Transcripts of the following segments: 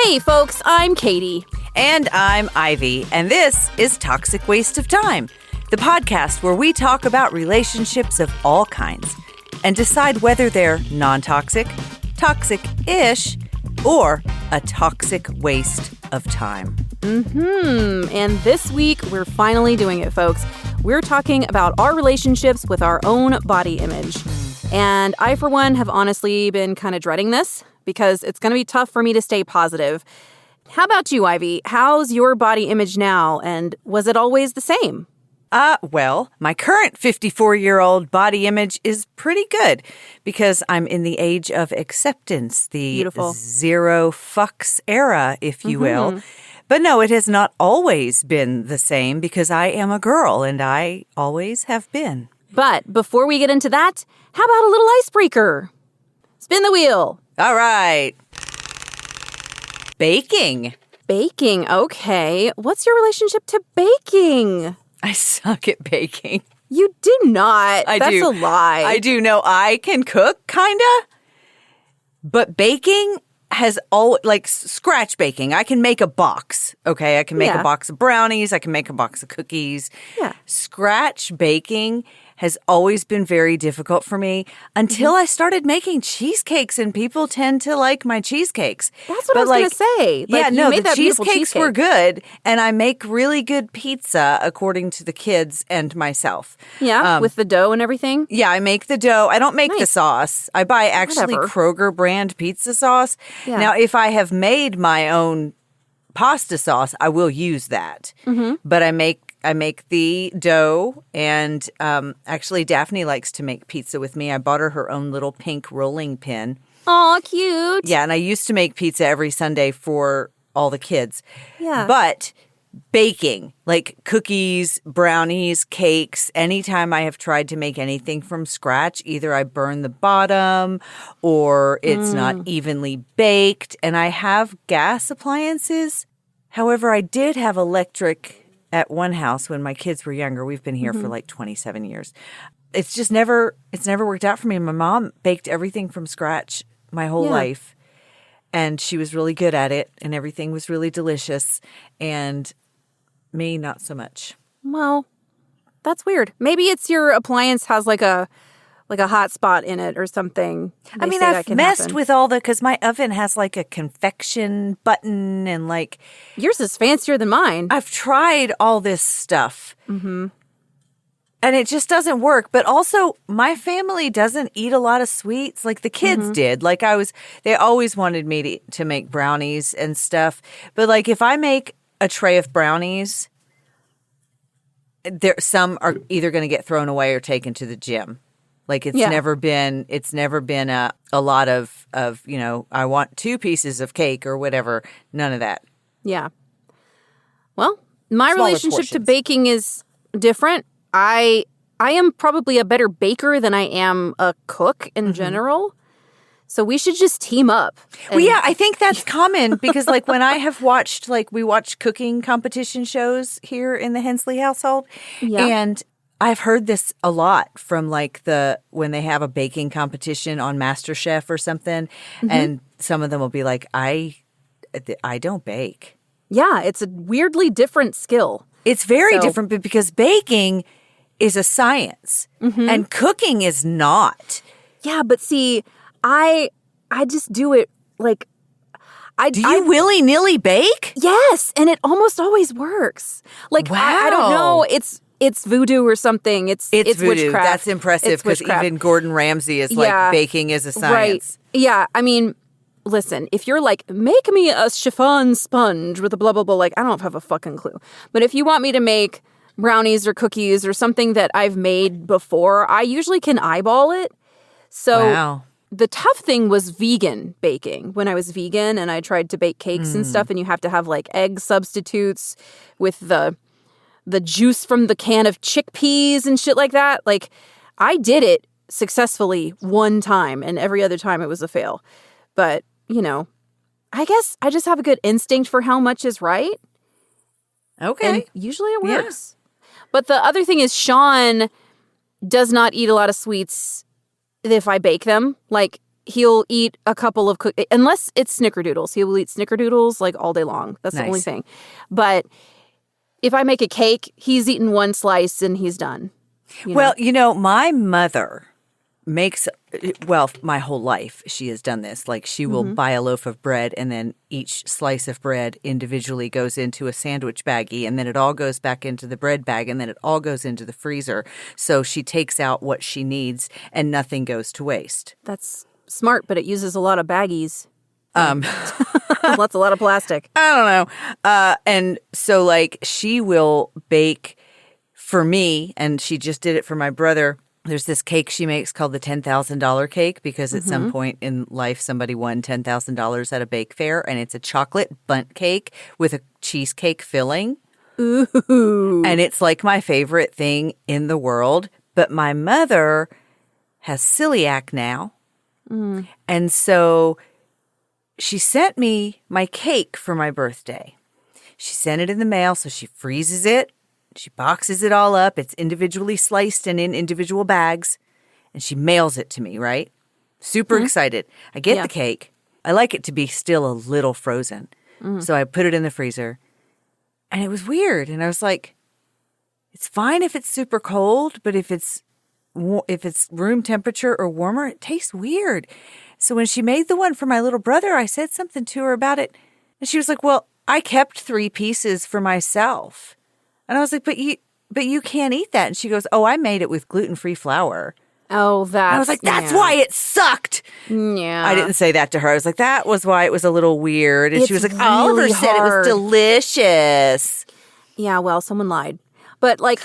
Hey folks, I'm Katie. And I'm Ivy, and this is Toxic Waste of Time, the podcast where we talk about relationships of all kinds and decide whether they're non-toxic, toxic-ish, or a toxic waste of time. And this week, we're finally doing it, folks. We're talking about our relationships with our own body image. And I, for one, have honestly been kind of dreading this because it's going to be tough for me to stay positive. How about you, Ivy? How's your body image now, and was it always the same? Well, my current 54-year-old body image is pretty good because I'm in the age of acceptance, the Beautiful. zero fucks era, if you will. But no, it has not always been the same because I am a girl and I always have been. But before we get into that, how about a little icebreaker? Spin the wheel. All right. Baking. Baking, okay. What's your relationship to baking? I suck at baking. You do not. I That's do. a lie. I do know I can cook, kinda. But baking has scratch baking. I can make a box, okay? I can make a box of brownies. I can make a box of cookies. Yeah. Scratch baking has always been very difficult for me until I started making cheesecakes, and people tend to like my cheesecakes. That's what I was going to say. The cheesecakes were good, and I make really good pizza according to the kids and myself. Yeah, with the dough and everything? Yeah, I make the dough. I don't make the sauce. I buy actually Whatever. Kroger brand pizza sauce. Yeah. Now, if I have made my own pasta sauce, I will use that. But I make the dough, and actually Daphne likes to make pizza with me. I bought her own little pink rolling pin. Aw, cute. Yeah, and I used to make pizza every Sunday for all the kids. Yeah. But baking, like cookies, brownies, cakes, anytime I have tried to make anything from scratch, either I burn the bottom or it's not evenly baked. And I have gas appliances. However, I did have electric at one house when my kids were younger. We've been here for like 27 years. It's never worked out for me. My mom baked everything from scratch my whole life, and she was really good at it, and everything was really delicious, and me, not so much. Well, that's weird. Maybe it's your appliance has like a hot spot in it or something. I mean, I've messed with all because my oven has like a convection button, and like yours is fancier than mine. I've tried all this stuff. And it just doesn't work. But also, my family doesn't eat a lot of sweets like the kids did. Like they always wanted me to make brownies and stuff. But like if I make a tray of brownies, some are either going to get thrown away or taken to the gym. Like it's never been a lot of, I want 2 pieces of cake or whatever. None of that. Yeah. Well, my Smaller relationship to portions. baking is different. I am probably a better baker than I am a cook in general. So we should just team up. Well, yeah, I think that's common because like when I have watched, we watch cooking competition shows here in the Hensley household. Yeah. And I've heard this a lot from when they have a baking competition on MasterChef or something. And some of them will be like, I don't bake. Yeah, it's a weirdly different skill. It's very different because baking is a science and cooking is not. Yeah, but see, I just do it like Do you willy-nilly bake? Yes, and it almost always works. Like I don't know, it's voodoo or something. It's voodoo. witchcraft. That's impressive because even Gordon Ramsay is like baking is a science. Right. Yeah, I mean, listen, if you're like, make me a chiffon sponge with a blah, blah, blah, like, I don't have a fucking clue. But if you want me to make brownies or cookies or something that I've made before, I usually can eyeball it. So the tough thing was vegan baking. When I was vegan and I tried to bake cakes and stuff, and you have to have like egg substitutes with the juice from the can of chickpeas and shit like that. Like, I did it successfully one time, and every other time it was a fail. But, I guess I just have a good instinct for how much is right. Okay. And usually it works. But the other thing is Sean does not eat a lot of sweets if I bake them. Like, he'll eat a couple of unless it's snickerdoodles. He will eat snickerdoodles like all day long. That's the only thing. But if I make a cake, he's eaten one slice and he's done. Well, my mother makes, my whole life she has done this. Like she will buy a loaf of bread and then each slice of bread individually goes into a sandwich baggie and then it all goes back into the bread bag and then it all goes into the freezer. So she takes out what she needs and nothing goes to waste. That's smart, but it uses a lot of baggies. A lot of plastic. I don't know. And so like she will bake for me and she just did it for my brother. There's this cake she makes called the $10,000 cake because at some point in life somebody won $10,000 at a bake fair and it's a chocolate bundt cake with a cheesecake filling. Ooh. And it's like my favorite thing in the world. But my mother has celiac now. And so she sent me my cake for my birthday. She sent it in the mail, so she freezes it. She boxes it all up. It's individually sliced and in individual bags. And she mails it to me, right? Super excited. I get the cake. I like it to be still a little frozen. So I put it in the freezer. And it was weird. And I was like, it's fine if it's super cold, but if it's room temperature or warmer, it tastes weird. So when she made the one for my little brother, I said something to her about it. And she was like, well, I kept 3 pieces for myself. And I was like, but you can't eat that. And she goes, oh, I made it with gluten-free flour. Oh, I was like, that's why it sucked. Yeah. I didn't say that to her. I was like, that was why it was a little weird. And she was like, Oliver really said it was delicious. Yeah, well, someone lied. But like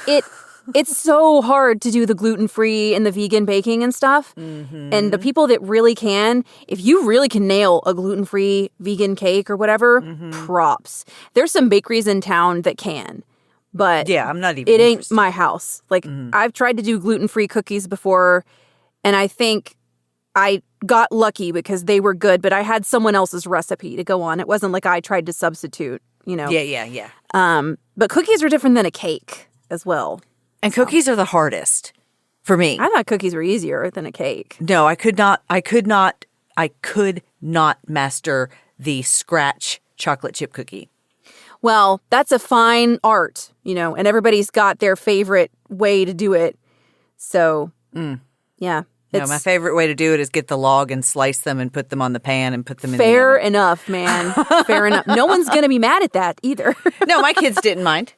it's so hard to do the gluten-free and the vegan baking and stuff. And the people that really can, if you really can nail a gluten-free vegan cake or whatever, props. There's some bakeries in town that can. But yeah, I'm not even it interested. ain't my house. Like I've tried to do gluten-free cookies before and I think I got lucky because they were good, but I had someone else's recipe to go on. It wasn't like I tried to substitute, Yeah. But cookies are different than a cake as well. And cookies are the hardest for me. I thought cookies were easier than a cake. No, I could not master the scratch chocolate chip cookie. Well, that's a fine art, and everybody's got their favorite way to do it. So, yeah. No, my favorite way to do it is get the log and slice them and put them on the pan and put them in fair the oven. enough, man. Fair enough. No one's going to be mad at that either. No, my kids didn't mind.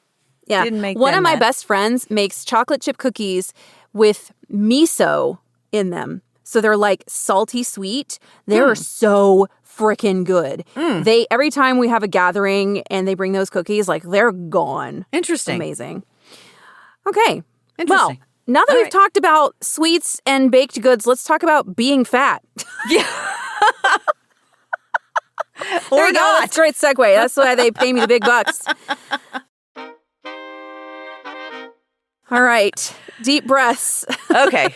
Yeah. Didn't make One them of my mad. best friends makes chocolate chip cookies with miso in them. So they're like salty sweet. They're so freaking good. Every time we have a gathering and they bring those cookies, like they're gone. Interesting. Amazing. Okay. Interesting. Well, now that we've talked about sweets and baked goods, let's talk about being fat. Yeah. There you go. That's a great segue. That's why they pay me the big bucks. All right. Deep breaths. Okay.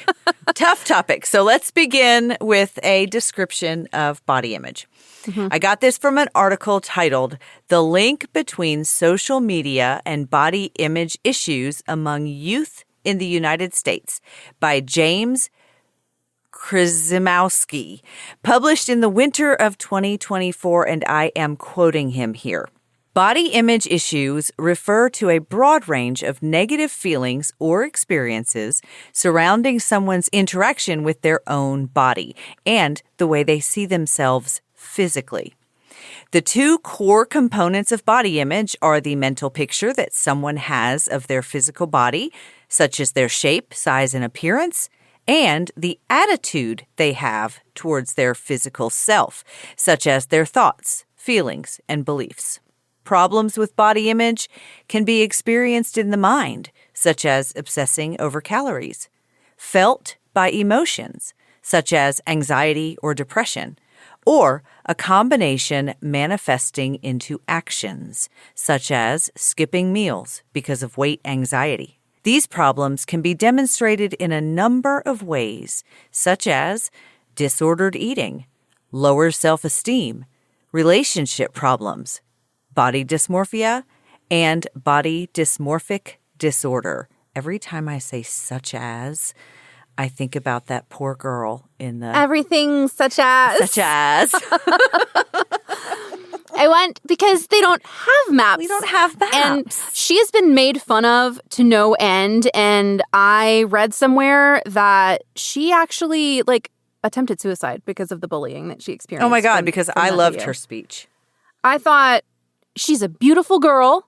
Tough topic. So let's begin with a description of body image. I got this from an article titled The Link Between Social Media and Body Image Issues Among Youth in the United States by James Krzymowski, published in the winter of 2024, and I am quoting him here. Body image issues refer to a broad range of negative feelings or experiences surrounding someone's interaction with their own body and the way they see themselves physically. The 2 core components of body image are the mental picture that someone has of their physical body, such as their shape, size, and appearance, and the attitude they have towards their physical self, such as their thoughts, feelings, and beliefs. Problems with body image can be experienced in the mind, such as obsessing over calories, felt by emotions, such as anxiety or depression, or a combination manifesting into actions, such as skipping meals because of weight anxiety. These problems can be demonstrated in a number of ways, such as disordered eating, lower self-esteem, relationship problems, body dysmorphia, and body dysmorphic disorder. Every time I say such as, I think about that poor girl in the Everything such as. such as I want, because they don't have maps. we don't have maps. And she has been made fun of to no end. And I read somewhere that she actually attempted suicide because of the bullying that she experienced. Oh my God, from because I that loved video. her speech. I thought, she's a beautiful girl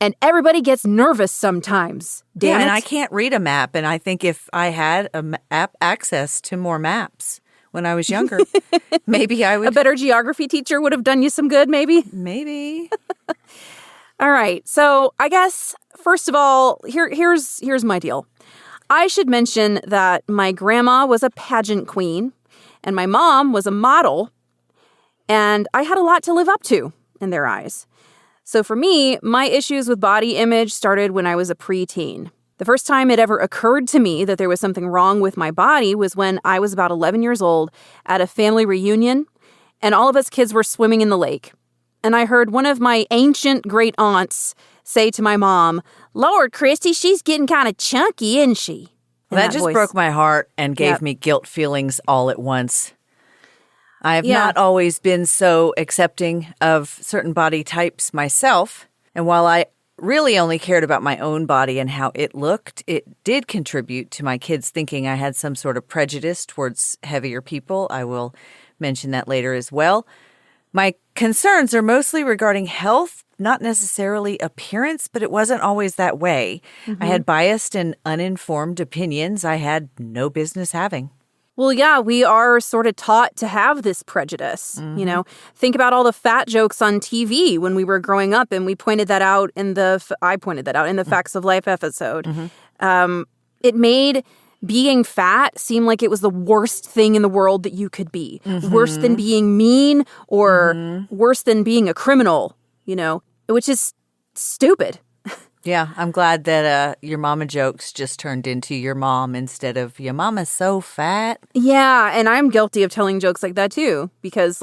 and everybody gets nervous sometimes. Damn it. And I can't read a map. And I think if I had access to more maps when I was younger, maybe I would. A better geography teacher would have done you some good, maybe. Maybe. All right. So I guess, first of all, here's my deal. I should mention that my grandma was a pageant queen and my mom was a model, and I had a lot to live up to in their eyes. So for me, my issues with body image started when I was a preteen. The first time it ever occurred to me that there was something wrong with my body was when I was about 11 years old at a family reunion, and all of us kids were swimming in the lake. And I heard one of my ancient great aunts say to my mom, "Lord, Christy, she's getting kind of chunky, isn't she?" In That just voice. broke my heart and gave Yep. me guilt feelings all at once. I have Yeah. not always been so accepting of certain body types myself. And while I really only cared about my own body and how it looked, it did contribute to my kids thinking I had some sort of prejudice towards heavier people. I will mention that later as well. My concerns are mostly regarding health, not necessarily appearance, but it wasn't always that way. I had biased and uninformed opinions I had no business having. Well, yeah, we are sort of taught to have this prejudice. You know, think about all the fat jokes on TV when we were growing up, and we pointed that out I pointed that out in the Facts of Life episode. It made being fat seem like it was the worst thing in the world that you could be. Worse than being mean or worse than being a criminal, which is stupid. Yeah, I'm glad that your mama jokes just turned into your mom instead of your mama's so fat. Yeah, and I'm guilty of telling jokes like that too, because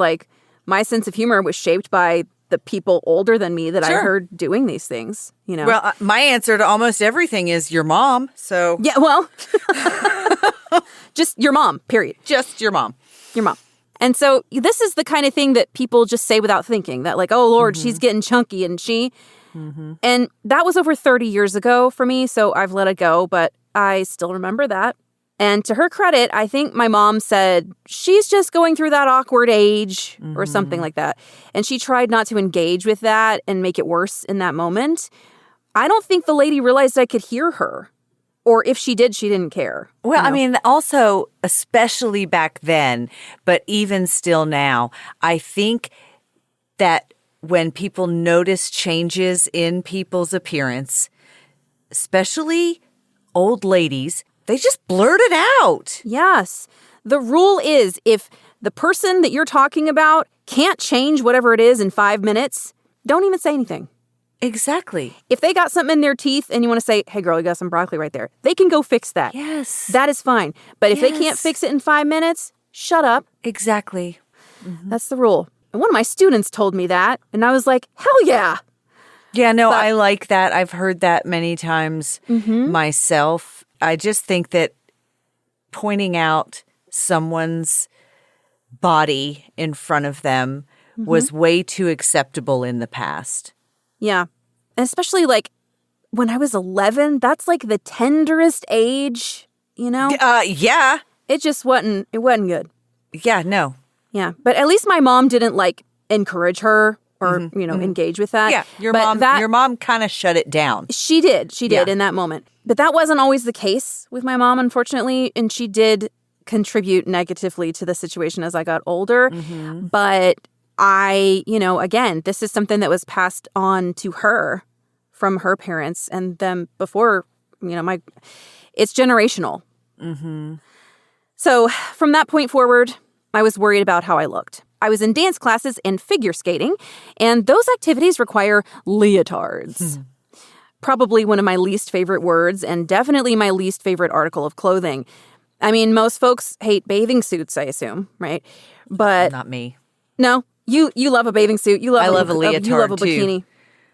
my sense of humor was shaped by the people older than me that I heard doing these things, Well, my answer to almost everything is your mom, so... Yeah, well, just your mom, period. Just your mom. Your mom. And so this is the kind of thing that people just say without thinking, that oh, Lord, she's getting chunky, and she... And that was over 30 years ago for me, so I've let it go, but I still remember that. And to her credit, I think my mom said, she's just going through that awkward age or something like that. And she tried not to engage with that and make it worse in that moment. I don't think the lady realized I could hear her. Or if she did, she didn't care. Well, I mean, also, especially back then, but even still now, I think that when people notice changes in people's appearance, especially old ladies, they just blurt it out. Yes. The rule is if the person that you're talking about can't change whatever it is in 5 minutes, don't even say anything. Exactly. If they got something in their teeth and you want to say, "Hey, girl, you got some broccoli right there," they can go fix that. Yes. That is fine. But if they can't fix it in 5 minutes, shut up. Exactly. That's the rule. And one of my students told me that, and I was like, hell yeah. Yeah, no, I like that. I've heard that many times myself. I just think that pointing out someone's body in front of them was way too acceptable in the past. Yeah. And especially when I was 11, that's the tenderest age, Yeah. It just wasn't good. Yeah, no. Yeah. But at least my mom didn't encourage her or, engage with that. Yeah, your mom kind of shut it down. She did in that moment. But that wasn't always the case with my mom, unfortunately. And she did contribute negatively to the situation as I got older. But I, again, this is something that was passed on to her from her parents and them before, it's generational. So from that point forward, I was worried about how I looked. I was in dance classes and figure skating, and those activities require leotards. Probably one of my least favorite words and definitely my least favorite article of clothing. I mean, most folks hate bathing suits, I assume, right? But Not me. no, you love a bathing suit. You love I love a leotard, you love a bikini. too.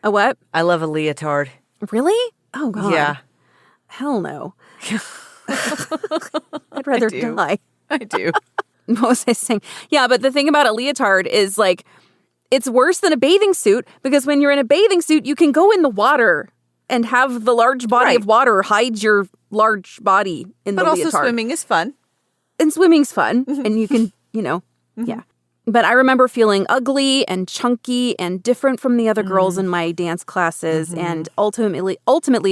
A what? I love a leotard. Really? Oh, God. Yeah. Hell no. I'd rather do. die. I do. What was I saying? Yeah, but the thing about a leotard is like, it's worse than a bathing suit because when you're in a bathing suit, you can go in the water and have the large body of water hide your large body in the leotard. But also swimming is fun. And swimming's fun. And you can, yeah. But I remember feeling ugly and chunky and different from the other girls in my dance classes. And ultimately,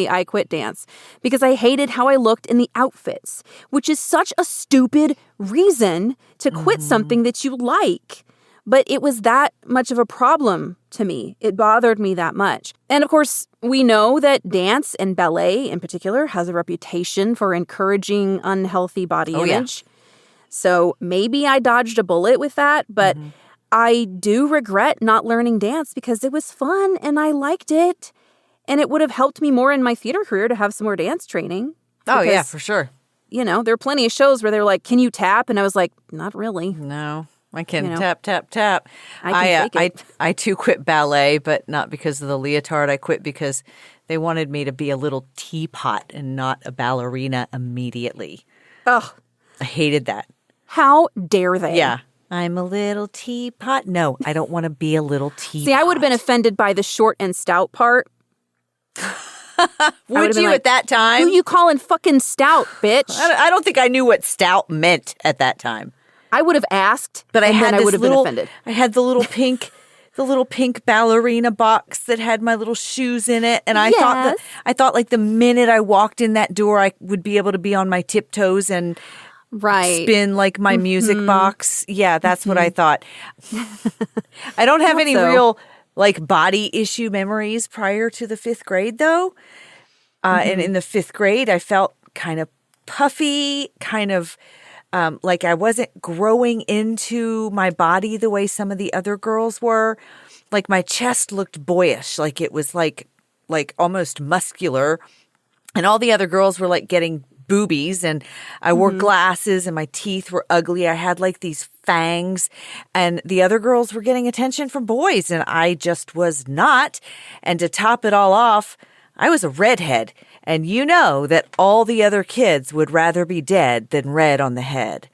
I quit dance because I hated how I looked in the outfits, which is such a stupid reason to quit something that you like. But it was that much of a problem to me. It bothered me that much. And of course, we know that dance and ballet in particular has a reputation for encouraging unhealthy body image. Yeah. So maybe I dodged a bullet with that, but I do regret not learning dance because it was fun and I liked it. And it would have helped me more in my theater career to have some more dance training. Oh, yeah, for sure. There are plenty of shows where they're like, can you tap? And I was like, not really. No, I can tap, tap, tap. I can fake it. I too quit ballet, but not because of the leotard. I quit because they wanted me to be a little teapot and not a ballerina immediately. Oh, I hated that. How dare they? Yeah. I'm a little teapot. No, I don't want to be a little teapot. See, I would have been offended by the short and stout part. Would you at that time? Who you calling fucking stout, bitch? I don't think I knew what stout meant at that time. I would have asked, but I would have been offended. I had the little pink, ballerina box that had my little shoes in it, and I thought like the minute I walked in that door, I would be able to be on my tiptoes and spin like my music box. Yeah, that's what I thought. I don't have any real like body issue memories prior to the 5th grade though. And in the 5th grade, I felt kind of puffy, kind of like I wasn't growing into my body the way some of the other girls were. Like my chest looked boyish, like it was like almost muscular. And all the other girls were like getting boobies, and I wore glasses and my teeth were ugly. I had like these fangs, and the other girls were getting attention from boys and I just was not. And to top it all off, I was a redhead, and you know that all the other kids would rather be dead than red on the head.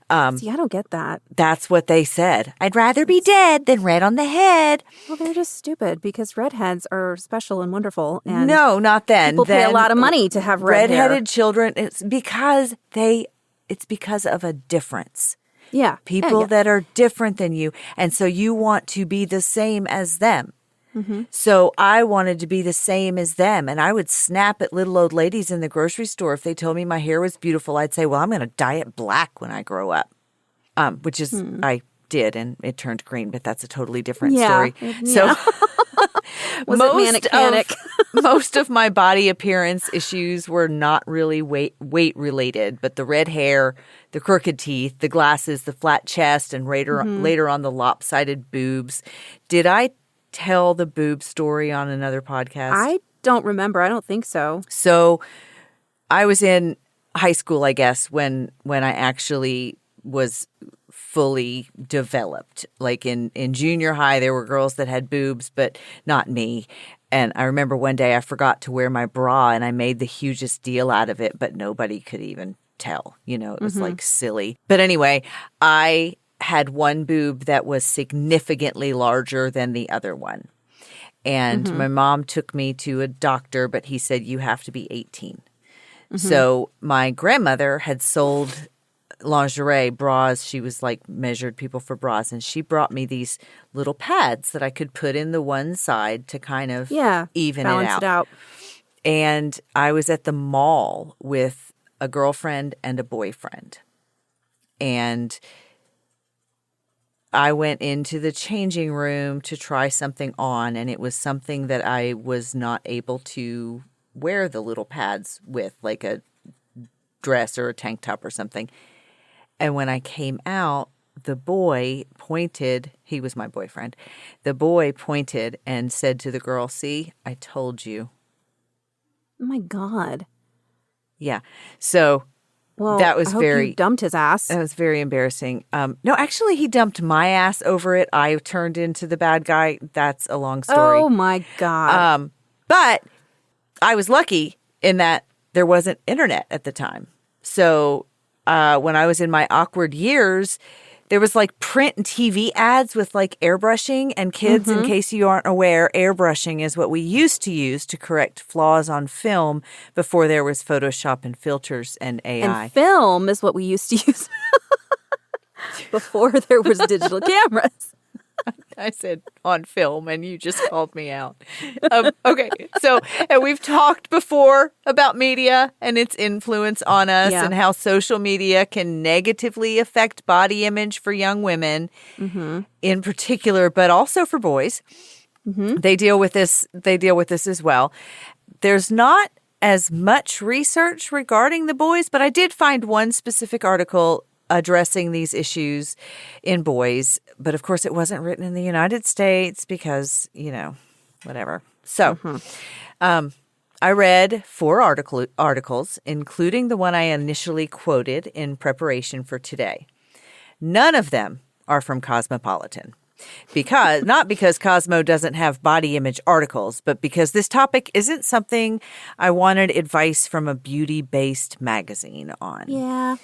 See, I don't get that. That's what they said. I'd rather be dead than red on the head. Well, they're just stupid because redheads are special and wonderful. And no, not then. People pay a lot of money to have redheaded children. It's because of a difference. Yeah. People that are different than you. And so you want to be the same as them. So I wanted to be the same as them. And I would snap at little old ladies in the grocery store. If they told me my hair was beautiful, I'd say, well, I'm going to dye it black when I grow up, which is I did. And it turned green, but that's a totally different story. So Was it manic panic? Most of my body appearance issues were not really weight related, but the red hair, the crooked teeth, the glasses, the flat chest, and later on the lopsided boobs. Did I tell the boob story on another podcast? I don't remember. I don't think so. So I was in high school, I guess, when I actually was fully developed. Like in junior high, there were girls that had boobs, but not me. And I remember one day I forgot to wear my bra and I made the hugest deal out of it, but nobody could even tell. It was like silly. But anyway, I had one boob that was significantly larger than the other one. And my mom took me to a doctor, but he said, you have to be 18. So my grandmother had sold lingerie, bras. She was like measured people for bras. And she brought me these little pads that I could put in the one side to kind of even balance it out. And I was at the mall with a girlfriend and a boyfriend. And I went into the changing room to try something on, and it was something that I was not able to wear the little pads with, like a dress or a tank top or something. And when I came out, the boy pointed, he was my boyfriend, the boy pointed and said to the girl, see, I told you. Oh my God. Yeah. So well, that was I hope you dumped his ass. That was very embarrassing. No, actually, he dumped my ass over it. I turned into the bad guy. That's a long story. Oh my God. But I was lucky in that there wasn't internet at the time. So when I was in my awkward years, there was like print and TV ads with like airbrushing. And kids, in case you aren't aware, airbrushing is what we used to use to correct flaws on film before there was Photoshop and filters and AI. And film is what we used to use before there was digital cameras. I said on film, and you just called me out. Okay, so and we've talked before about media and its influence on us and how social media can negatively affect body image for young women in particular, but also for boys. They deal with this. They deal with this as well. There's not as much research regarding the boys, but I did find one specific article addressing these issues in boys. But of course, it wasn't written in the United States because, whatever. So I read 4 articles, including the one I initially quoted in preparation for today. None of them are from Cosmopolitan. Not because Cosmo doesn't have body image articles, but because this topic isn't something I wanted advice from a beauty-based magazine on. Yeah.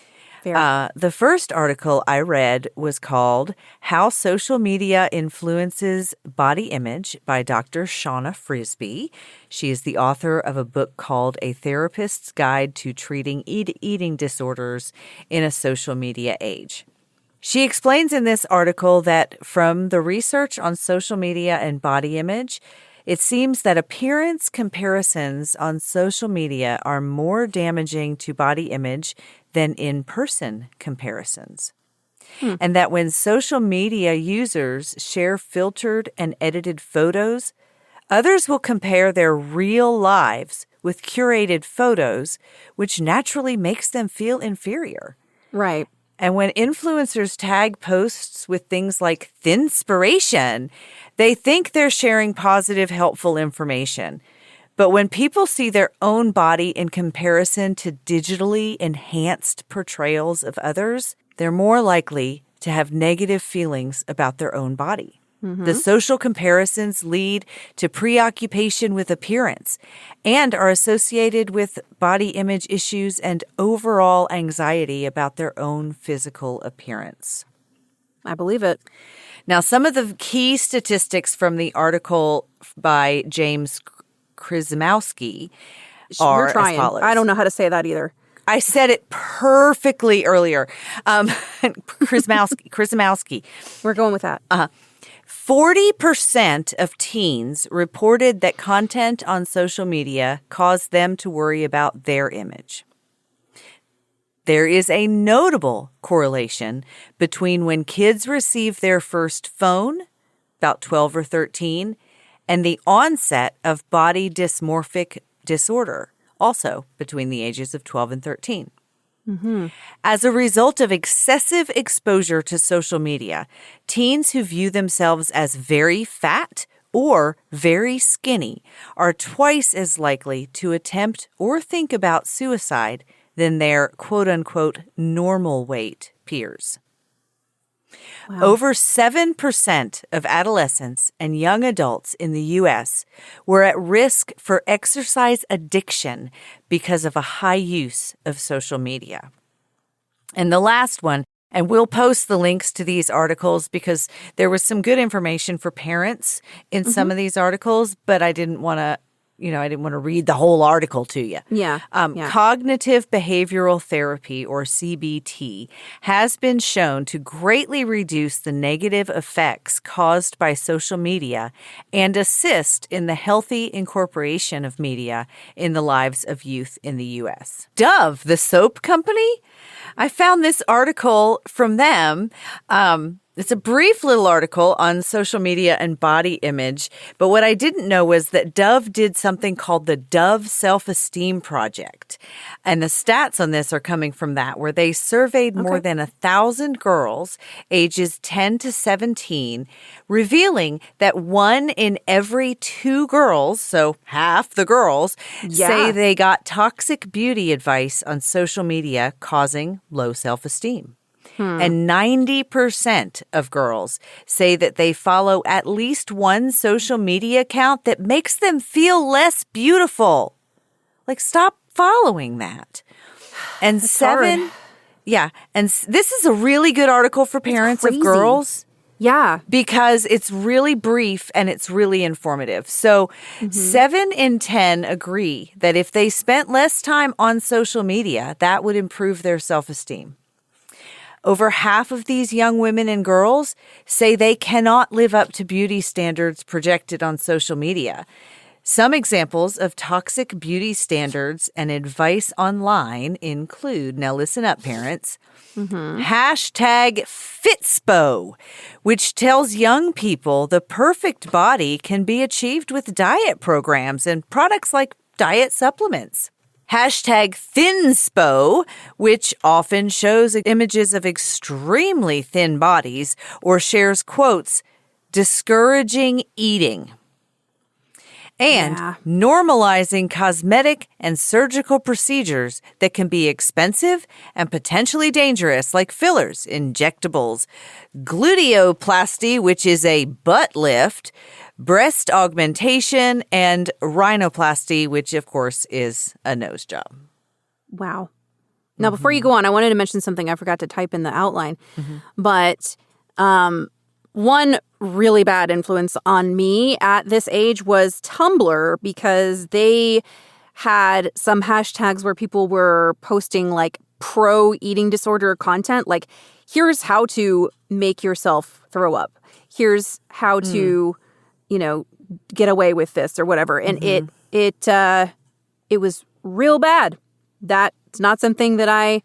Fair. The first article I read was called How Social Media Influences Body Image by Dr. Shauna Frisbee. She is the author of a book called A Therapist's Guide to Treating Eating Disorders in a Social Media Age. She explains in this article that from the research on social media and body image, it seems that appearance comparisons on social media are more damaging to body image than in-person comparisons. And that when social media users share filtered and edited photos, others will compare their real lives with curated photos, which naturally makes them feel inferior. Right. And when influencers tag posts with things like thinspiration, they think they're sharing positive, helpful information. But when people see their own body in comparison to digitally enhanced portrayals of others, they're more likely to have negative feelings about their own body. The social comparisons lead to preoccupation with appearance and are associated with body image issues and overall anxiety about their own physical appearance. I believe it. Now, some of the key statistics from the article by James Krzyzewski are as follows. I don't know how to say that either. I said it perfectly earlier. Krzyzewski. We're going with that. 40% of teens reported that content on social media caused them to worry about their image. There is a notable correlation between when kids receive their first phone, about 12 or 13, and the onset of body dysmorphic disorder, also between the ages of 12 and 13. As a result of excessive exposure to social media, teens who view themselves as very fat or very skinny are twice as likely to attempt or think about suicide than their quote-unquote normal weight peers. Wow. Over 7% of adolescents and young adults in the U.S. were at risk for exercise addiction because of a high use of social media. And the last one, and we'll post the links to these articles because there was some good information for parents in some of these articles, but I didn't want to read the whole article to you. Yeah. Cognitive behavioral therapy, or CBT, has been shown to greatly reduce the negative effects caused by social media and assist in the healthy incorporation of media in the lives of youth in the U.S. Dove, the soap company, I found this article from them. It's a brief little article on social media and body image, but what I didn't know was that Dove did something called the Dove Self-Esteem Project. And the stats on this are coming from that, where they surveyed more than 1,000 girls ages 10 to 17, revealing that 1 in every 2 girls, so half the girls, say they got toxic beauty advice on social media causing low self-esteem. And 90% of girls say that they follow at least one social media account that makes them feel less beautiful. Like, stop following that. And It's hard. this is a really good article for parents of crazy. girls. Yeah. Because it's really brief and it's really informative. So 7 in 10 agree that if they spent less time on social media, that would improve their self-esteem. Over half of these young women and girls say they cannot live up to beauty standards projected on social media. Some examples of toxic beauty standards and advice online include, now listen up, parents, hashtag Fitspo, which tells young people the perfect body can be achieved with diet programs and products like diet supplements. Hashtag Thinspo, which often shows images of extremely thin bodies or shares quotes discouraging eating. And normalizing cosmetic and surgical procedures that can be expensive and potentially dangerous, like fillers, injectables, gluteoplasty, which is a butt lift, breast augmentation, and rhinoplasty, which, of course, is a nose job. Wow. Now, before you go on, I wanted to mention something I forgot to type in the outline. But one really bad influence on me at this age was Tumblr, because they had some hashtags where people were posting like pro eating disorder content. Like, here's how to make yourself throw up. Here's how to, get away with this or whatever. And it was real bad. That's not something that I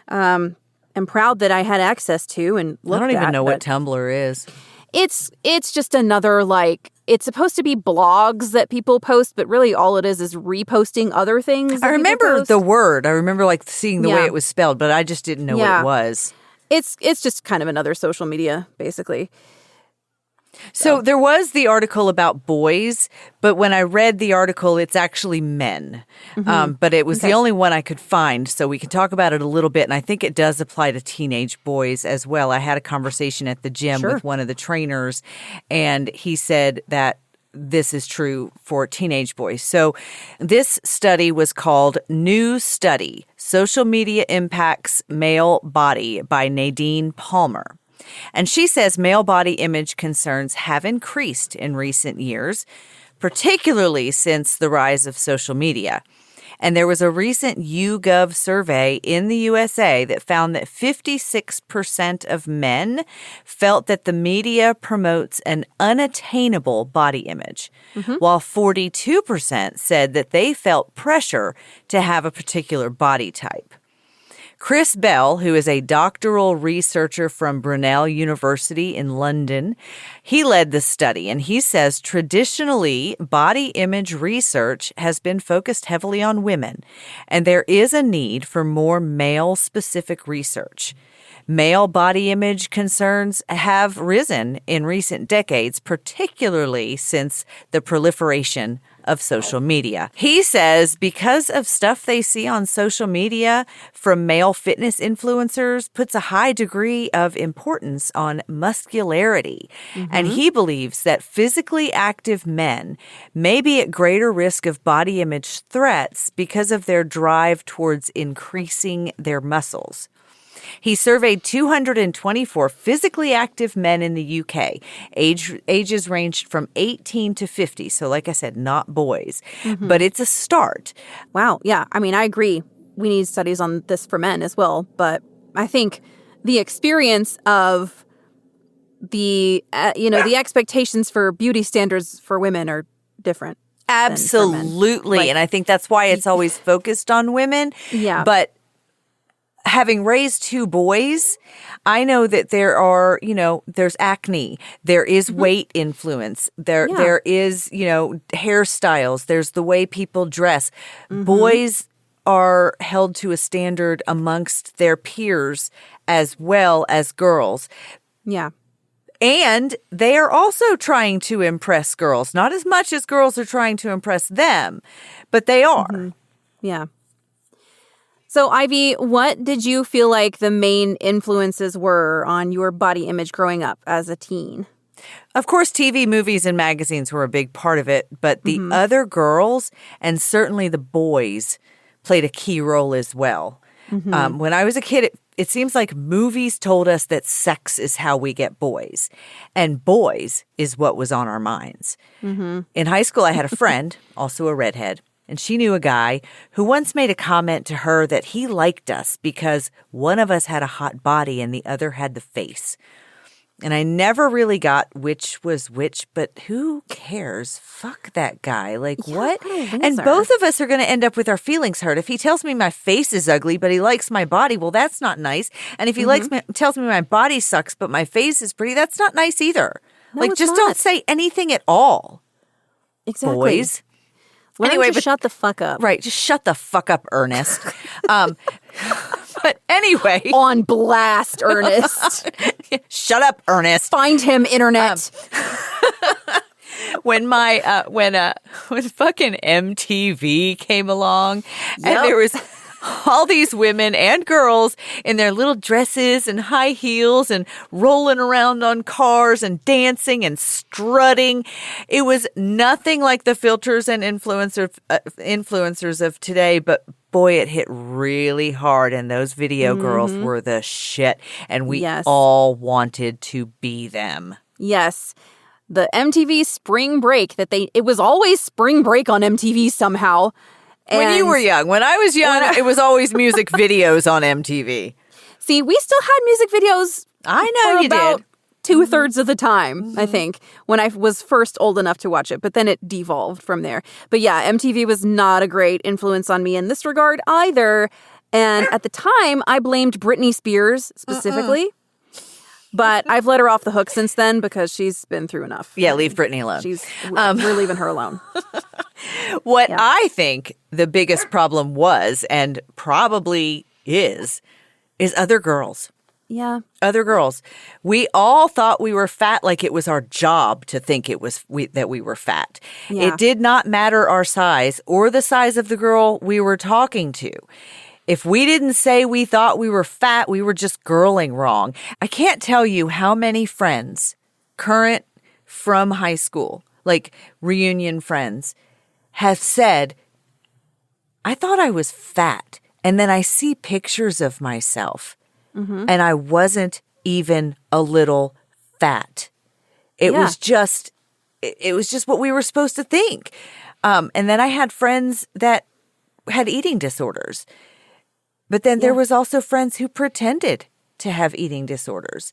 am proud that I had access to and looked at. I don't even know what Tumblr is. It's just another, like, it's supposed to be blogs that people post, but really all it is reposting other things. I remember the word. I remember like seeing the way it was spelled, but I just didn't know what it was. It's just kind of another social media, basically. So there was the article about boys, but when I read the article, it's actually men. But it was the only one I could find, so we can talk about it a little bit. And I think it does apply to teenage boys as well. I had a conversation at the gym with one of the trainers, and he said that this is true for teenage boys. So this study was called New Study, Social Media Impacts Male Body by Nadine Palmer. And she says male body image concerns have increased in recent years, particularly since the rise of social media. And there was a recent YouGov survey in the USA that found that 56% of men felt that the media promotes an unattainable body image, while 42% said that they felt pressure to have a particular body type. Chris Bell, who is a doctoral researcher from Brunel University in London, he led the study, and he says traditionally body image research has been focused heavily on women, and there is a need for more male-specific research. Male body image concerns have risen in recent decades, particularly since the proliferation of social media. He says because of stuff they see on social media from male fitness influencers puts a high degree of importance on muscularity. And he believes that physically active men may be at greater risk of body image threats because of their drive towards increasing their muscles. He surveyed 224 physically active men in the UK. Ages ranged from 18 to 50. So like I said, not boys. But it's a start. Wow. Yeah. I mean, I agree. We need studies on this for men as well. But I think the experience of the expectations for beauty standards for women are different. Absolutely. And I think that's why it's always focused on women. Yeah. But having raised two boys, I know that there are, there's acne, there is weight influence, there is, hairstyles, there's the way people dress. Boys are held to a standard amongst their peers as well as girls. Yeah. And they are also trying to impress girls, not as much as girls are trying to impress them, but they are. Yeah. So, Ivy, what did you feel like the main influences were on your body image growing up as a teen? Of course, TV, movies, and magazines were a big part of it, but the other girls and certainly the boys played a key role as well. When I was a kid, it seems like movies told us that sex is how we get boys, and boys is what was on our minds. In high school, I had a friend, also a redhead, and she knew a guy who once made a comment to her that he liked us because one of us had a hot body and the other had the face. And I never really got which was which, but who cares? Fuck that guy. Like, what? And both of us are going to end up with our feelings hurt. If he tells me my face is ugly, but he likes my body, well, that's not nice. And if he tells me my body sucks, but my face is pretty, that's not nice either. No, like, it's just not. don't say anything at all. Exactly. Boys. Anyway, but shut the fuck up. Right. Just shut the fuck up, Ernest. But anyway. On blast, Ernest. Shut up, Ernest. Find him, internet. When fucking MTV came along and there was all these women and girls in their little dresses and high heels and rolling around on cars and dancing and strutting. It was nothing like the filters and influencers of today, but boy, it hit really hard, and those video girls were the shit, and we all wanted to be them. Yes. The MTV Spring Break it was always Spring Break on MTV somehow. When you were young. When I was young, it was always music videos on MTV. See, we still had music videos. I know you did. 2/3 of the time, I think, when I was first old enough to watch it. But then it devolved from there. But yeah, MTV was not a great influence on me in this regard either. And at the time, I blamed Britney Spears specifically. But I've let her off the hook since then because she's been through enough. Yeah, leave Britney alone. We're leaving her alone. What I think the biggest problem was, and probably is other girls. Yeah. Other girls. We all thought we were fat, like it was our job to think that we were fat. Yeah. It did not matter our size or the size of the girl we were talking to. If we didn't say we thought we were fat, we were just girling wrong. I can't tell you how many friends, current from high school, like reunion friends, have said, I thought I was fat. And then I see pictures of myself and I wasn't even a little fat. It was just what we were supposed to think. And then I had friends that had eating disorders. But then there was also friends who pretended to have eating disorders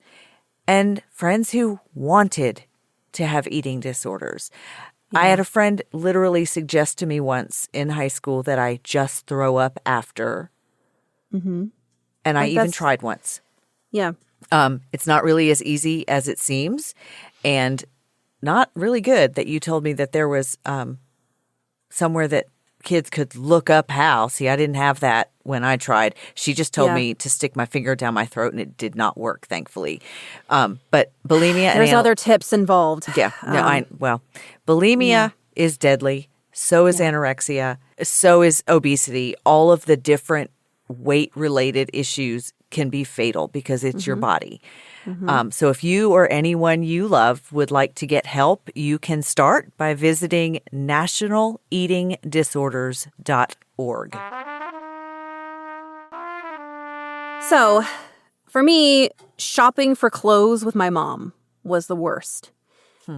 and friends who wanted to have eating disorders. Yeah. I had a friend literally suggest to me once in high school that I just throw up after. And I even tried once. Yeah. It's not really as easy as it seems, and not really good that you told me that there was somewhere that kids could look up how. See, I didn't have that when I tried. She just told me to stick my finger down my throat, and it did not work, thankfully. But bulimia There's other tips involved. Yeah. Bulimia is deadly. So is anorexia. So is obesity. All of the different weight-related issues can be fatal because it's your body. So if you or anyone you love would like to get help, you can start by visiting nationaleatingdisorders.org. So, for me, shopping for clothes with my mom was the worst.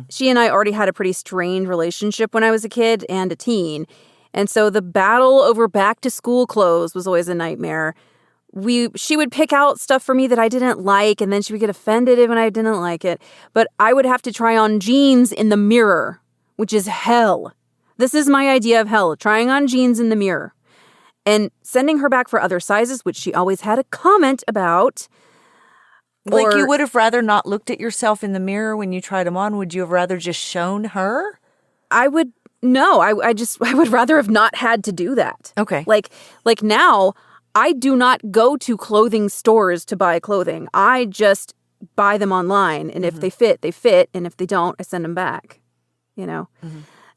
She and I already had a pretty strained relationship when I was a kid and a teen. And so the battle over back-to-school clothes was always a nightmare. She would pick out stuff for me that I didn't like, and then she would get offended when I didn't like it. But I would have to try on jeans in the mirror, which is hell. This is my idea of hell, trying on jeans in the mirror. And sending her back for other sizes, which she always had a comment about. Like you would have rather not looked at yourself in the mirror when you tried them on? Would you have rather just shown her? I would rather have not had to do that. Okay. Like now, I do not go to clothing stores to buy clothing. I just buy them online. And if they fit, they fit. And if they don't, I send them back,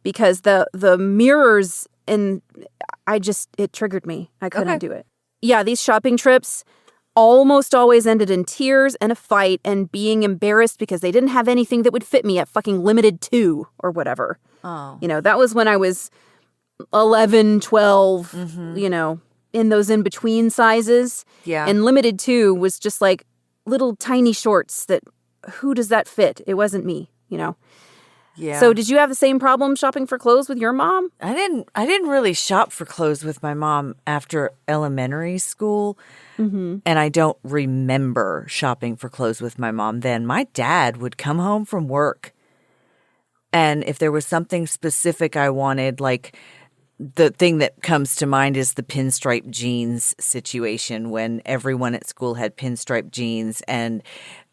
because the mirrors it triggered me. I couldn't do it. Yeah. These shopping trips almost always ended in tears and a fight and being embarrassed because they didn't have anything that would fit me at fucking limited 2 or whatever. Oh. That was when I was 11, 12, in those in-between sizes. Yeah. And limited too was just like little tiny shorts that, who does that fit? It wasn't me, you know? Yeah. So did you have the same problem shopping for clothes with your mom? I didn't really shop for clothes with my mom after elementary school. And I don't remember shopping for clothes with my mom then. My dad would come home from work, and if there was something specific I wanted, like the thing that comes to mind is the pinstripe jeans situation when everyone at school had pinstripe jeans, and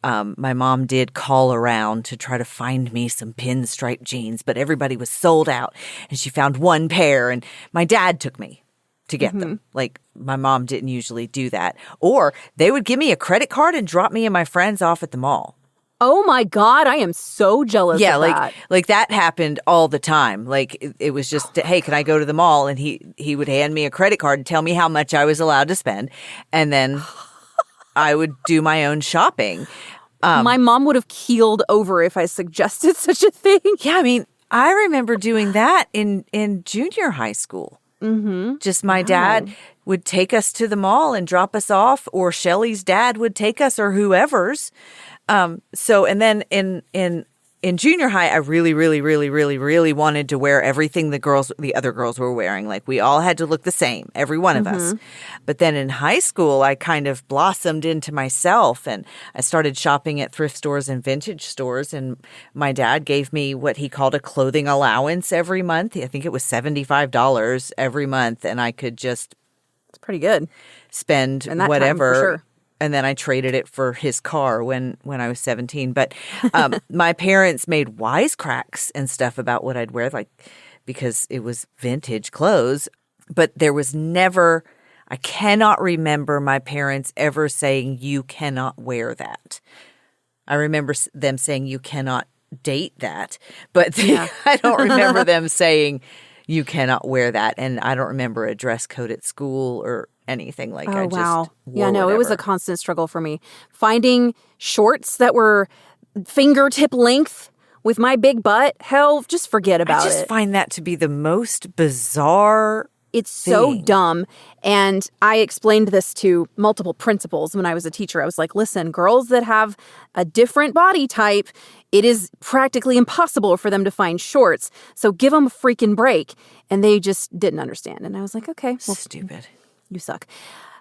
my mom did call around to try to find me some pinstripe jeans, but everybody was sold out, and she found one pair, and my dad took me to get them. Like, my mom didn't usually do that. Or they would give me a credit card and drop me and my friends off at the mall. Oh my God, I am so jealous of that. Like that happened all the time. Like it was just, hey, can I go to the mall? And he would hand me a credit card and tell me how much I was allowed to spend. And then I would do my own shopping. My mom would have keeled over if I suggested such a thing. Yeah, I mean, I remember doing that in junior high school. Just my dad would take us to the mall and drop us off, or Shelly's dad would take us, or whoever's. So, and then in junior high, I really, really, really, really, really wanted to wear everything the other girls were wearing. Like, we all had to look the same, every one of us. But then in high school, I kind of blossomed into myself, and I started shopping at thrift stores and vintage stores. And my dad gave me what he called a clothing allowance every month. I think it was $75 every month, and I could just It's pretty good. spend In that time, whatever. for sure. And then I traded it for his car when I was 17. But my parents made wisecracks and stuff about what I'd wear, like, because it was vintage clothes. But there was never, I cannot remember my parents ever saying, you cannot wear that. I remember them saying, you cannot date that. But I don't remember them saying, you cannot wear that. And I don't remember a dress code at school or anything. Like, I just wore it was a whatever. constant struggle for me. Finding shorts that were fingertip length with my big butt, hell, just forget about I just it. find that to be the most bizarre. It's so thing. dumb. And I explained this to multiple principals when I was a teacher. I was like, listen, girls that have a different body type, it is practically impossible for them to find shorts. So give them a freaking break. And they just didn't understand. And I was like, okay, well, Stupid. you suck.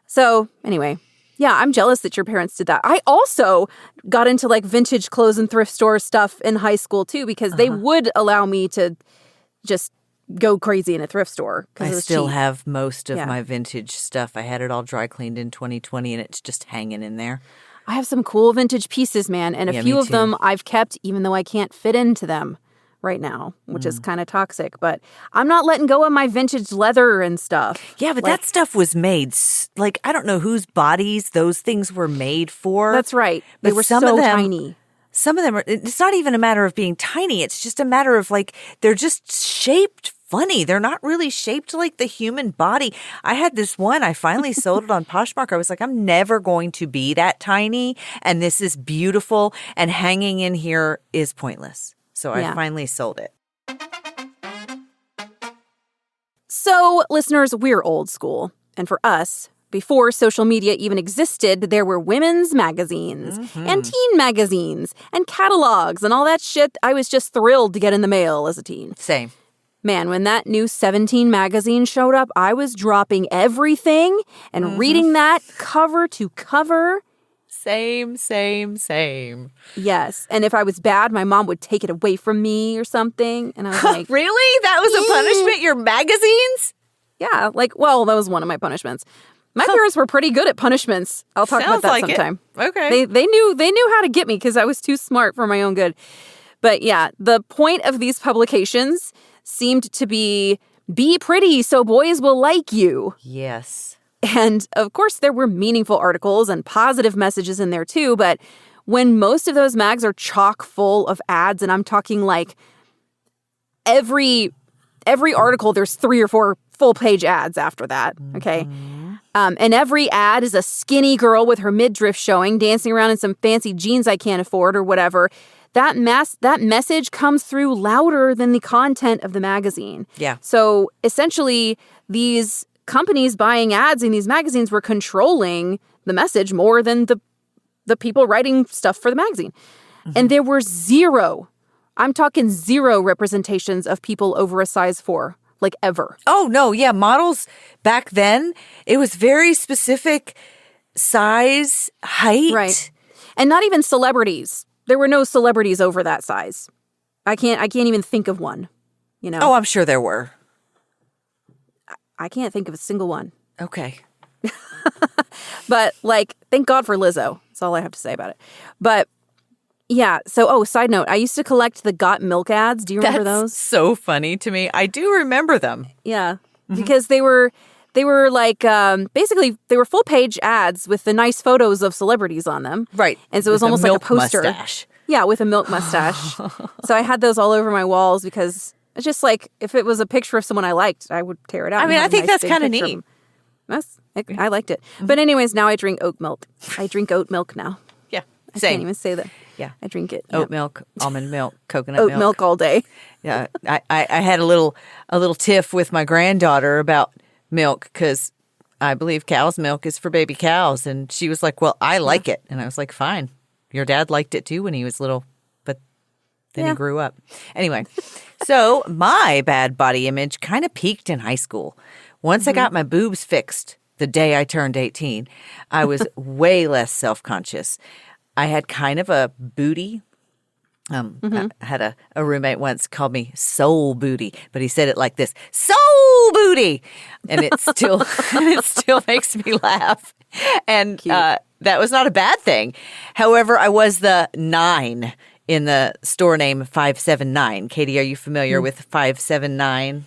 So anyway, yeah, I'm jealous that your parents did that. I also got into like vintage clothes and thrift store stuff in high school too, because they would allow me to just go crazy in a thrift store. I still have most of Yeah. my vintage stuff. I had it all dry cleaned in 2020, and it's just hanging in there. I have some cool vintage pieces, man, and a Yeah, few me of too. them I've kept even though I can't fit into them right now, which is kind of toxic. But I'm not letting go of my vintage leather and stuff. Yeah, but that stuff was made, like, I don't know whose bodies those things were made for. That's right. They But were some so of them- tiny. Some of them are, it's not even a matter of being tiny. It's just a matter of, like, they're just shaped funny. They're not really shaped like the human body. I had this one, I finally sold it on Poshmark. I was like, I'm never going to be that tiny, and this is beautiful, and hanging in here is pointless. So I Yeah. finally sold it. So, listeners, we're old school. And for us, before social media even existed, there were women's magazines and teen magazines and catalogs and all that shit. I was just thrilled to get in the mail as a teen. Same. Man, when that new 17 magazine showed up, I was dropping everything and reading that cover to cover. Same. Yes. And if I was bad, my mom would take it away from me or something. And I was like, Really? That was a punishment? Your magazines? yeah, like, well, that was one of my punishments. My parents were pretty good at punishments. I'll talk Sounds about that like it. sometime. Okay. They knew how to get me because I was too smart for my own good. But yeah, the point of these publications seemed to be pretty so boys will like you. Yes. And of course, there were meaningful articles and positive messages in there too. But when most of those mags are chock full of ads, and I'm talking like every article, there's 3 or 4 full page ads after that. Okay. And every ad is a skinny girl with her midriff showing, dancing around in some fancy jeans I can't afford or whatever. That message comes through louder than the content of the magazine. Yeah. So essentially, these companies buying ads in these magazines were controlling the message more than the people writing stuff for the magazine. And there were I'm talking zero representations of people over a size 4, like ever. Oh, no. Yeah. Models back then, it was very specific size, height. Right. And not even celebrities. There were no celebrities over that size. I can't even think of one, you know? Oh, I'm sure there were. I can't think of a single one. Okay. But, like, thank God for Lizzo. That's all I have to say about it. But, yeah. So, side note, I used to collect the Got Milk ads. Do you remember those? So funny to me. I do remember them. Yeah. Because they were like, basically, they were full-page ads with the nice photos of celebrities on them. Right. And so it was almost like a poster. Mustache. Yeah, with a milk mustache. So I had those all over my walls because it's just like, if it was a picture of someone I liked, I would tear it out. I mean, I think that's kind of neat. I liked it. But anyways, now I drink oat milk. I drink oat milk now. Yeah. I Same. can't even say that. Yeah. I drink it. Oat milk, almond milk, coconut oat milk all day. Yeah. I had a little tiff with my granddaughter about milk because I believe cow's milk is for baby cows. And she was like, well, I like it. And I was like, fine. Your dad liked it too when he was little, but then he grew up. Anyway, so my bad body image kind of peaked in high school. Once I got my boobs fixed the day I turned 18, I was way less self-conscious. I had kind of a booty. I had a roommate once called me soul booty, but he said it like this, soul booty. And it still makes me laugh. And that was not a bad thing. However, I was the 9 in the store name 579. Katie, are you familiar with 579?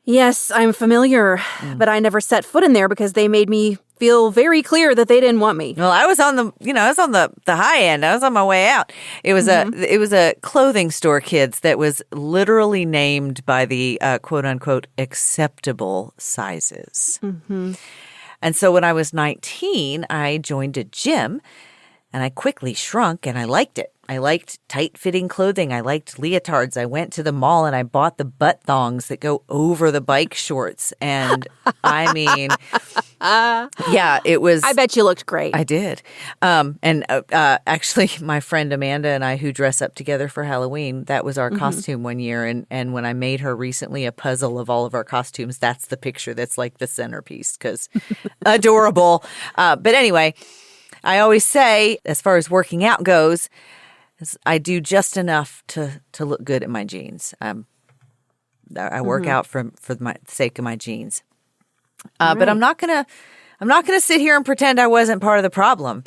Yes, I'm familiar, but I never set foot in there because they made me feel very clear that they didn't want me. Well, I was on the high end. I was on my way out. It was a clothing store, kids, that was literally named by the quote unquote acceptable sizes. And so when I was 19, I joined a gym and I quickly shrunk and I liked it. I liked tight-fitting clothing. I liked leotards. I went to the mall and I bought the butt thongs that go over the bike shorts. And I mean, yeah, it was. I bet you looked great. I did. Actually, my friend Amanda and I, who dress up together for Halloween, that was our costume one year. And when I made her recently a puzzle of all of our costumes, that's the picture that's like the centerpiece because adorable. But anyway, I always say, as far as working out goes, I do just enough to look good in my jeans. I work out for the sake of my jeans. But I'm not gonna sit here and pretend I wasn't part of the problem.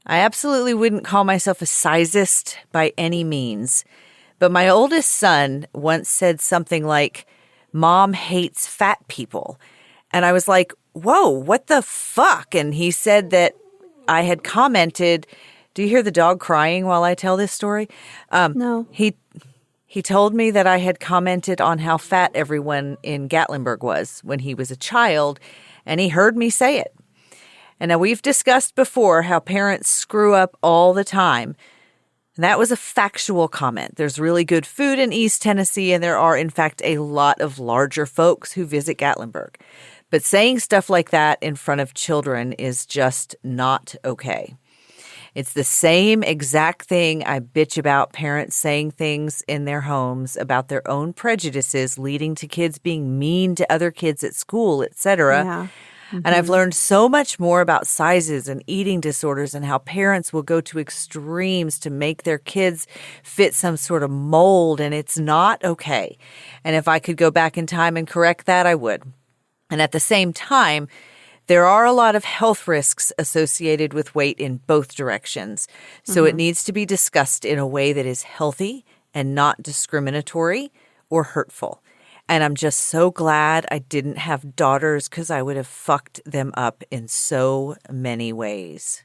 I absolutely wouldn't call myself a sizist by any means. But my oldest son once said something like, "Mom hates fat people." And I was like, whoa, what the fuck? And he said that I had commented. Do you hear the dog crying while I tell this story? No. He told me that I had commented on how fat everyone in Gatlinburg was when he was a child, and he heard me say it. And now we've discussed before how parents screw up all the time. And that was a factual comment. There's really good food in East Tennessee, and there are, in fact, a lot of larger folks who visit Gatlinburg. But saying stuff like that in front of children is just not okay. It's the same exact thing I bitch about parents saying things in their homes about their own prejudices leading to kids being mean to other kids at school, etc. Yeah. And I've learned so much more about sizes and eating disorders and how parents will go to extremes to make their kids fit some sort of mold, and it's not okay. And if I could go back in time and correct that, I would. And at the same time, there are a lot of health risks associated with weight in both directions. So it needs to be discussed in a way that is healthy and not discriminatory or hurtful. And I'm just so glad I didn't have daughters because I would have fucked them up in so many ways.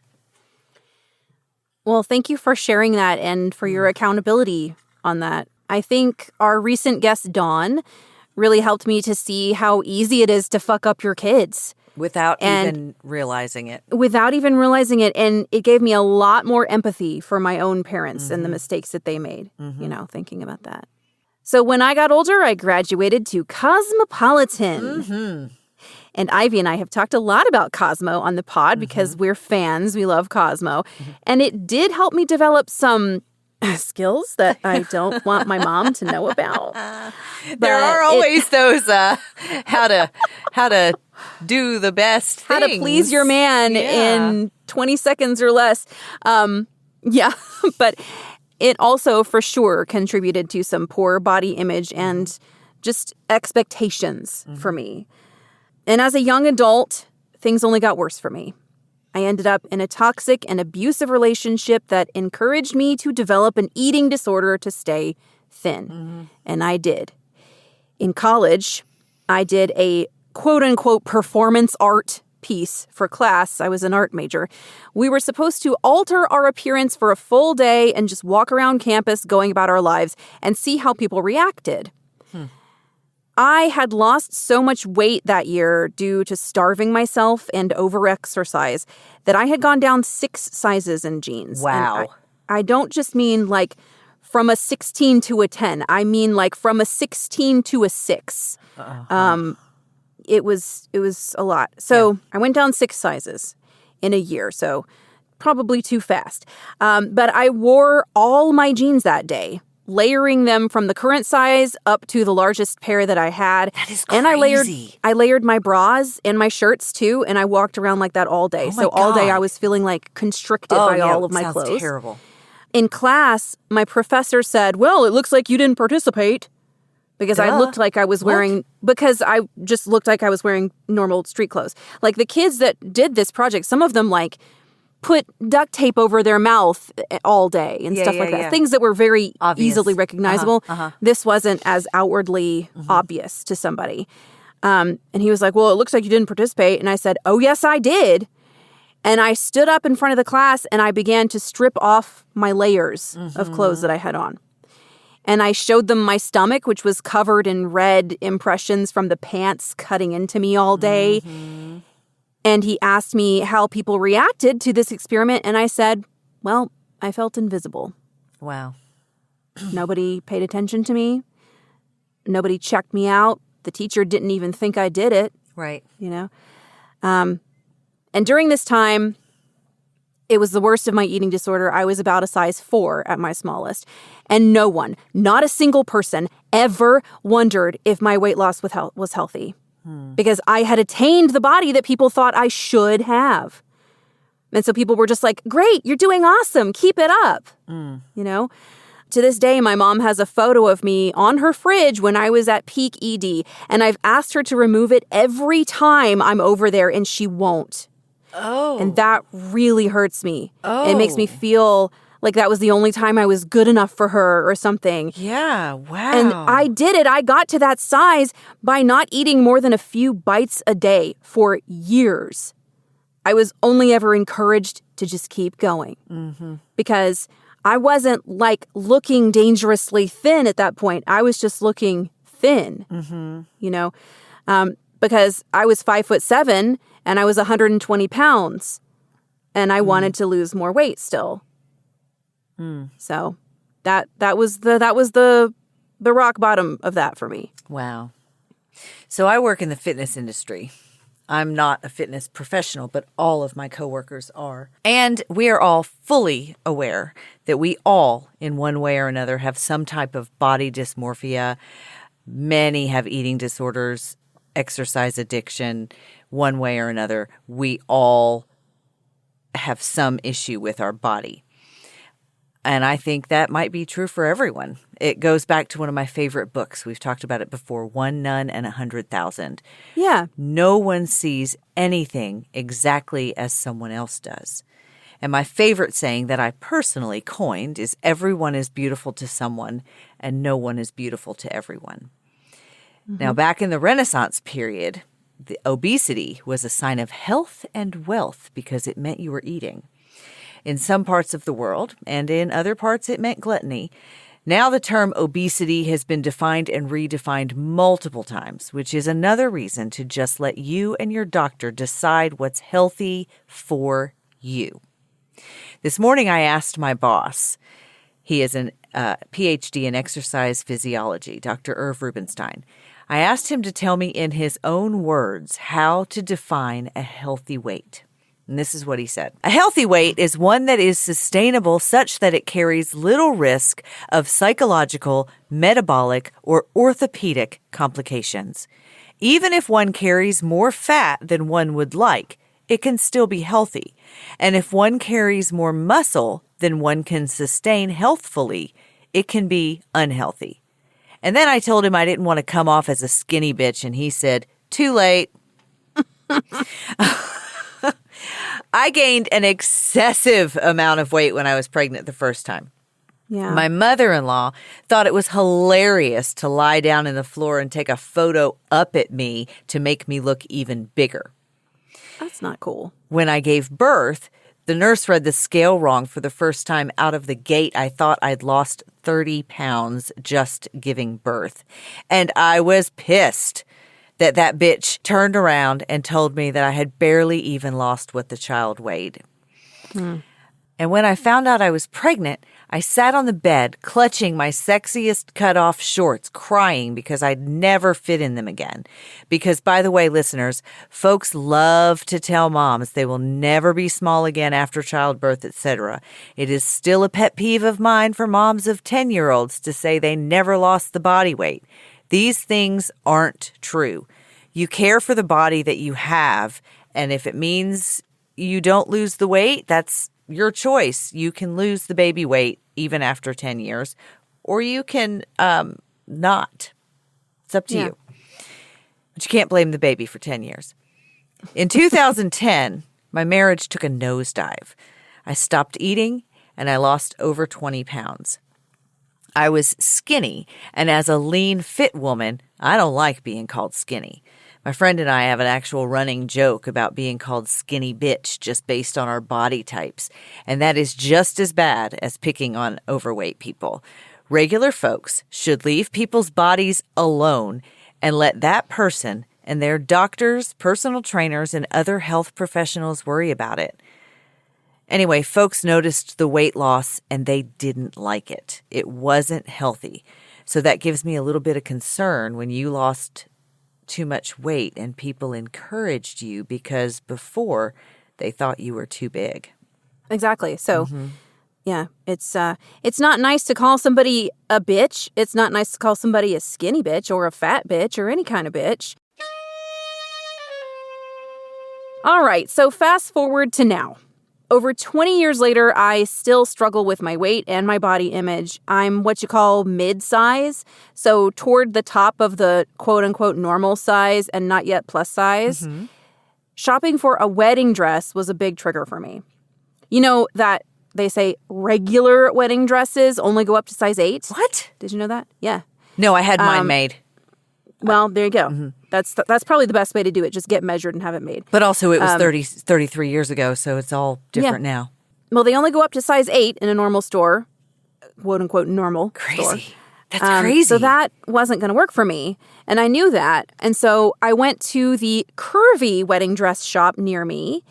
Well, thank you for sharing that and for your accountability on that. I think our recent guest, Dawn, really helped me to see how easy it is to fuck up your kids. Without even realizing it. Without even realizing it. And it gave me a lot more empathy for my own parents and the mistakes that they made, thinking about that. So when I got older, I graduated to Cosmopolitan. And Ivy and I have talked a lot about Cosmo on the pod because we're fans. We love Cosmo. And it did help me develop some skills that I don't want my mom to know about. There are always those how to do the best things. How to please your man in 20 seconds or less. Yeah, but it also for sure contributed to some poor body image and just expectations for me. And as a young adult, things only got worse for me. I ended up in a toxic and abusive relationship that encouraged me to develop an eating disorder to stay thin. And I did. In college, I did a quote-unquote performance art piece for class. I was an art major. We were supposed to alter our appearance for a full day and just walk around campus going about our lives and see how people reacted. I had lost so much weight that year due to starving myself and overexercise that I had gone down 6 sizes in jeans. Wow. And I don't just mean like from a 16 to a 10. I mean like from a 16 to a 6. It was a lot. So I went down 6 sizes in a year. So probably too fast. But I wore all my jeans that day, layering them from the current size up to the largest pair that I had. That is crazy. And I layered my bras and my shirts too, and I walked around like that all day. So all day I was feeling like constricted by all of my clothes. Sounds terrible. In class, my professor said, "Well, it looks like you didn't participate." Because I looked like I was wearing, because I just looked like I was wearing normal street clothes. Like the kids that did this project, some of them like put duct tape over their mouth all day and stuff like that. Yeah. Things that were very obvious. Easily recognizable. This wasn't as outwardly obvious to somebody. And he was like, "Well, it looks like you didn't participate." And I said, "Oh, yes, I did." And I stood up in front of the class and I began to strip off my layers of clothes that I had on. And I showed them my stomach, which was covered in red impressions from the pants cutting into me all day. And he asked me how people reacted to this experiment. And I said, well, I felt invisible. Wow. Nobody paid attention to me. Nobody checked me out. The teacher didn't even think I did it. Right. You know? And during this time, it was the worst of my eating disorder. I was about a size 4 at my smallest. And no one, not a single person, ever wondered if my weight loss was healthy. Because I had attained the body that people thought I should have. And so people were just like, "Great, you're doing awesome. Keep it up." You know? To this day, my mom has a photo of me on her fridge when I was at peak ED. And I've asked her to remove it every time I'm over there, and she won't. Oh. And that really hurts me. It makes me feel like that was the only time I was good enough for her or something. Yeah, wow. And I did it. I got to that size by not eating more than a few bites a day for years. I was only ever encouraged to just keep going. Because I wasn't like looking dangerously thin at that point. I was just looking thin, you know, because I was 5'7" and I was 120 pounds and I wanted to lose more weight still. So that was the rock bottom of that for me. Wow. So I work in the fitness industry. I'm not a fitness professional, but all of my coworkers are. And we are all fully aware that we all, in one way or another, have some type of body dysmorphia. Many have eating disorders, exercise addiction, one way or another. We all have some issue with our body. And I think that might be true for everyone. It goes back to one of my favorite books. We've talked about it before, One Nun and 100,000. Yeah. No one sees anything exactly as someone else does. And my favorite saying that I personally coined is everyone is beautiful to someone and no one is beautiful to everyone. Now, back in the Renaissance period, the obesity was a sign of health and wealth because it meant you were eating. In some parts of the world, and in other parts it meant gluttony. Now the term obesity has been defined and redefined multiple times, which is another reason to just let you and your doctor decide what's healthy for you. This morning I asked my boss, he is a PhD in exercise physiology, Dr. Irv Rubinstein. I asked him to tell me in his own words how to define a healthy weight. And this is what he said. A healthy weight is one that is sustainable such that it carries little risk of psychological, metabolic, or orthopedic complications. Even if one carries more fat than one would like, it can still be healthy. And if one carries more muscle than one can sustain healthfully, it can be unhealthy. And then I told him I didn't want to come off as a skinny bitch, and he said, too late. I gained an excessive amount of weight when I was pregnant the first time. Yeah. My mother-in-law thought it was hilarious to lie down on the floor and take a photo up at me to make me look even bigger. That's not cool. When I gave birth, the nurse read the scale wrong for the first time out of the gate. I thought I'd lost 30 pounds just giving birth. And I was pissed that bitch turned around and told me that I had barely even lost what the child weighed. And when I found out I was pregnant, I sat on the bed clutching my sexiest cut-off shorts, crying because I'd never fit in them again. Because, by the way, listeners, folks love to tell moms they will never be small again after childbirth, etc. It is still a pet peeve of mine for moms of 10-year-olds to say they never lost the body weight. These things aren't true. You care for the body that you have, and if it means you don't lose the weight, that's your choice. You can lose the baby weight even after 10 years, or you can not. It's up to you. But you can't blame the baby for 10 years. In 2010, my marriage took a nosedive. I stopped eating, and I lost over 20 pounds. I was skinny, and as a lean, fit woman, I don't like being called skinny. My friend and I have an actual running joke about being called skinny bitch just based on our body types, and that is just as bad as picking on overweight people. Regular folks should leave people's bodies alone and let that person and their doctors, personal trainers, and other health professionals worry about it. Anyway, folks noticed the weight loss and they didn't like it. It wasn't healthy. So that gives me a little bit of concern when you lost too much weight and people encouraged you because before they thought you were too big. Exactly. So, yeah, it's not nice to call somebody a bitch. It's not nice to call somebody a skinny bitch or a fat bitch or any kind of bitch. All right, so fast forward to now. Over 20 years later, I still struggle with my weight and my body image. I'm what you call mid-size, so toward the top of the quote-unquote normal size and not yet plus size. Shopping for a wedding dress was a big trigger for me. You know that they say regular wedding dresses only go up to size 8? What? Did you know that? Yeah. No, I had mine made. Well, there you go. That's probably the best way to do it. Just get measured and have it made. But also it was 33 years ago, so it's all different now. Well, they only go up to size 8 in a normal store, quote unquote normal store. That's crazy. So that wasn't going to work for me. And I knew that. And so I went to the curvy wedding dress shop near me.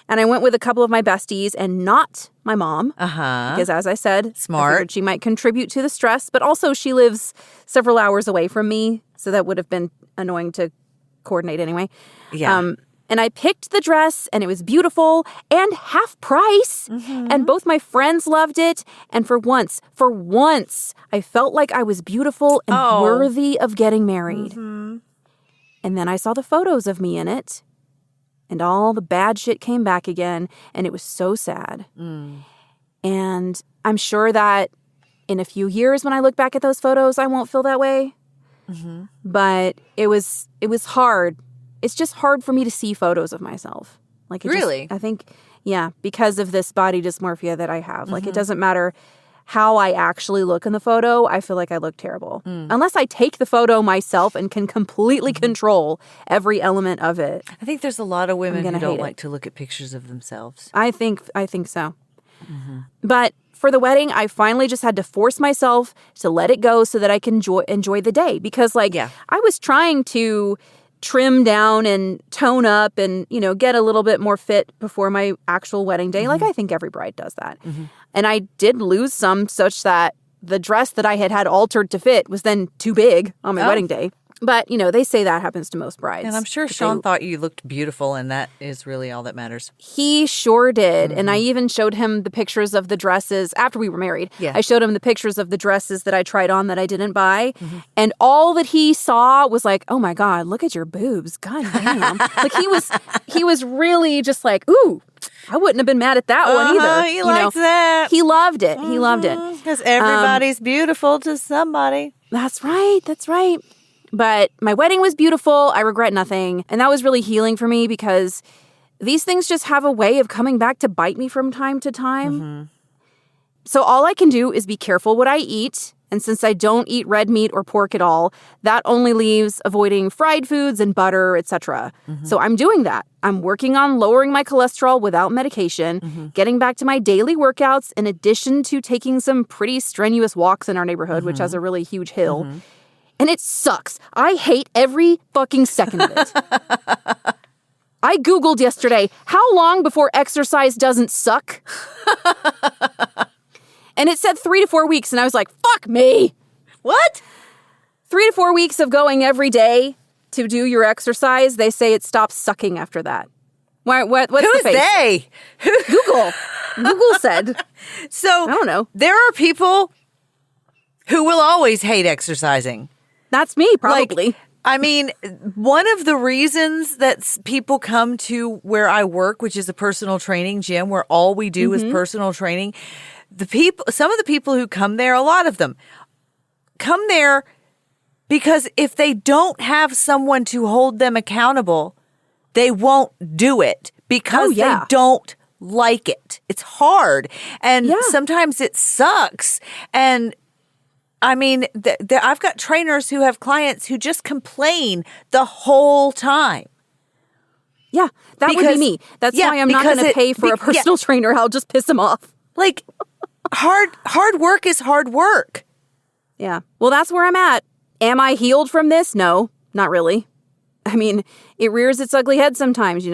And I went with a couple of my besties and not my mom. Because as I said, smart. I figured she might contribute to the stress. But also she lives several hours away from me. So that would have been annoying to coordinate anyway. Yeah. And I picked the dress, and it was beautiful and half price. And both my friends loved it. And for once, I felt like I was beautiful and worthy of getting married. And then I saw the photos of me in it, and all the bad shit came back again, and it was so sad. And I'm sure that in a few years when I look back at those photos, I won't feel that way. But it was hard. It's just hard for me to see photos of myself. Like Really? I think, yeah, because of this body dysmorphia that I have. Like it doesn't matter how I actually look in the photo. I feel like I look terrible. Unless I take the photo myself and can completely control every element of it. I think there's a lot of women who don't hate like to look at pictures of themselves. I think so. But for the wedding, I finally just had to force myself to let it go so that I can enjoy the day. Because I was trying to trim down and tone up and, get a little bit more fit before my actual wedding day. Like I think every bride does that. And I did lose some such that the dress that I had altered to fit was then too big on my wedding day. But, they say that happens to most brides. And I'm sure Sean thought you looked beautiful, and that is really all that matters. He sure did. And I even showed him the pictures of the dresses after we were married. Yeah. I showed him the pictures of the dresses that I tried on that I didn't buy. And all that he saw was like, oh my God, look at your boobs. God damn. Like he was really just like, ooh, I wouldn't have been mad at that one either. He likes that. He loved it. He loved it. Because everybody's beautiful to somebody. That's right. That's right. But my wedding was beautiful. I regret nothing. And that was really healing for me because these things just have a way of coming back to bite me from time to time. So all I can do is be careful what I eat. And since I don't eat red meat or pork at all, that only leaves avoiding fried foods and butter, etc. So I'm doing that. I'm working on lowering my cholesterol without medication, getting back to my daily workouts in addition to taking some pretty strenuous walks in our neighborhood, which has a really huge hill. And it sucks. I hate every fucking second of it. I Googled yesterday, how long before exercise doesn't suck? And it said 3 to 4 weeks. And I was like, fuck me. What? 3 to 4 weeks of going every day to do your exercise. They say it stops sucking after that. What's Who's the face? they? Google. Google said. So I don't know. There are people who will always hate exercising. That's me, probably. I mean, one of the reasons that people come to where I work, which is a personal training gym where all we do is personal training, some of the people who come there, a lot of them come there because if they don't have someone to hold them accountable, they won't do it because they don't like it. It's hard. And sometimes it sucks. And I mean, I've got trainers who have clients who just complain the whole time. Yeah, that would be me. That's why I'm not going to pay for a personal trainer. I'll just piss him off. Like, hard work is hard work. Yeah. Well, that's where I'm at. Am I healed from this? No, not really. I mean, it rears its ugly head sometimes,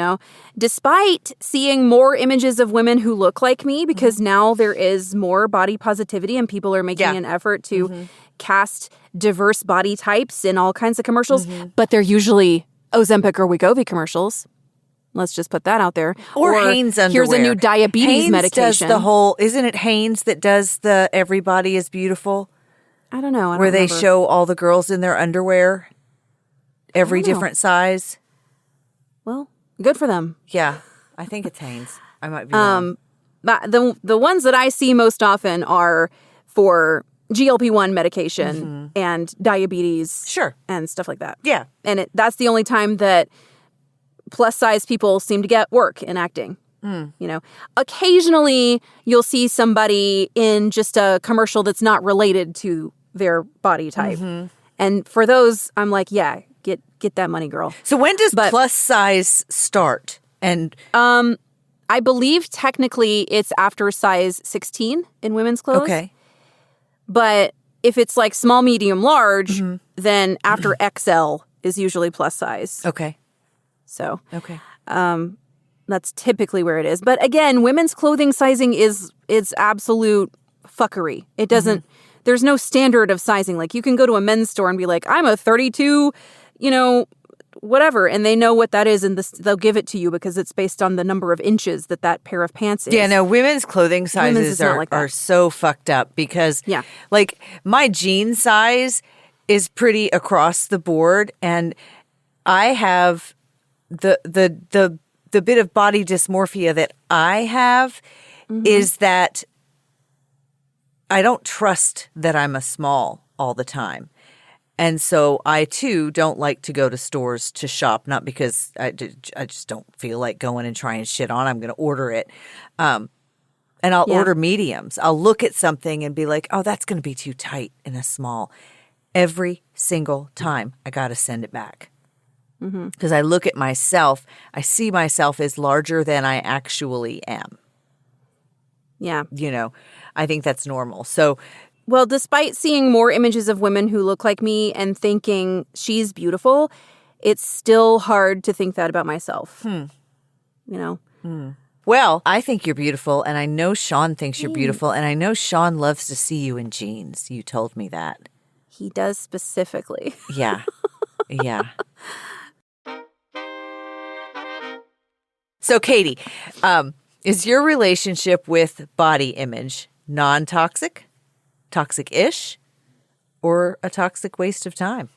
despite seeing more images of women who look like me, because now there is more body positivity and people are making an effort to cast diverse body types in all kinds of commercials, but they're usually Ozempic or Wegovy commercials. Let's just put that out there. Or Hanes underwear. Here's a new diabetes Hanes medication. does isn't it Hanes that does the Everybody is Beautiful? I don't know. Where they show all the girls in their underwear. Every different size. Well, good for them. Yeah, I think it's Hanes. I might be wrong. The ones that I see most often are for GLP-1 medication and diabetes. Sure. And stuff like that. Yeah. And that's the only time that plus size people seem to get work in acting. Occasionally you'll see somebody in just a commercial that's not related to their body type. And for those, I'm like, yeah, get that money, girl. So when does plus size start? And I believe technically it's after size 16 in women's clothes. Okay. But if it's like small, medium, large, then after XL is usually plus size. Okay. So okay. That's typically where it is. But again, women's clothing sizing is absolute fuckery. It doesn't, there's no standard of sizing. Like you can go to a men's store and be like, I'm a 32, whatever. And they know what that is and they'll give it to you because it's based on the number of inches that pair of pants is. Yeah, no, women's clothing sizes are so fucked up because like my jean size is pretty across the board. And I have the bit of body dysmorphia that I have is that I don't trust that I'm a small all the time. And so I, too, don't like to go to stores to shop, not because I just don't feel like going and trying shit on. I'm going to order it. And I'll order mediums. I'll look at something and be like, oh, that's going to be too tight in a small. Every single time I got to send it back. Because I look at myself, I see myself as larger than I actually am. Yeah. I think that's normal. So, well, despite seeing more images of women who look like me and thinking she's beautiful, it's still hard to think that about myself. Well, I think you're beautiful, and I know Sean thinks you're beautiful, and I know Sean loves to see you in jeans. You told me that. He does specifically. Yeah. Yeah. So, Katie, is your relationship with body image non-toxic, toxic-ish, or a toxic waste of time?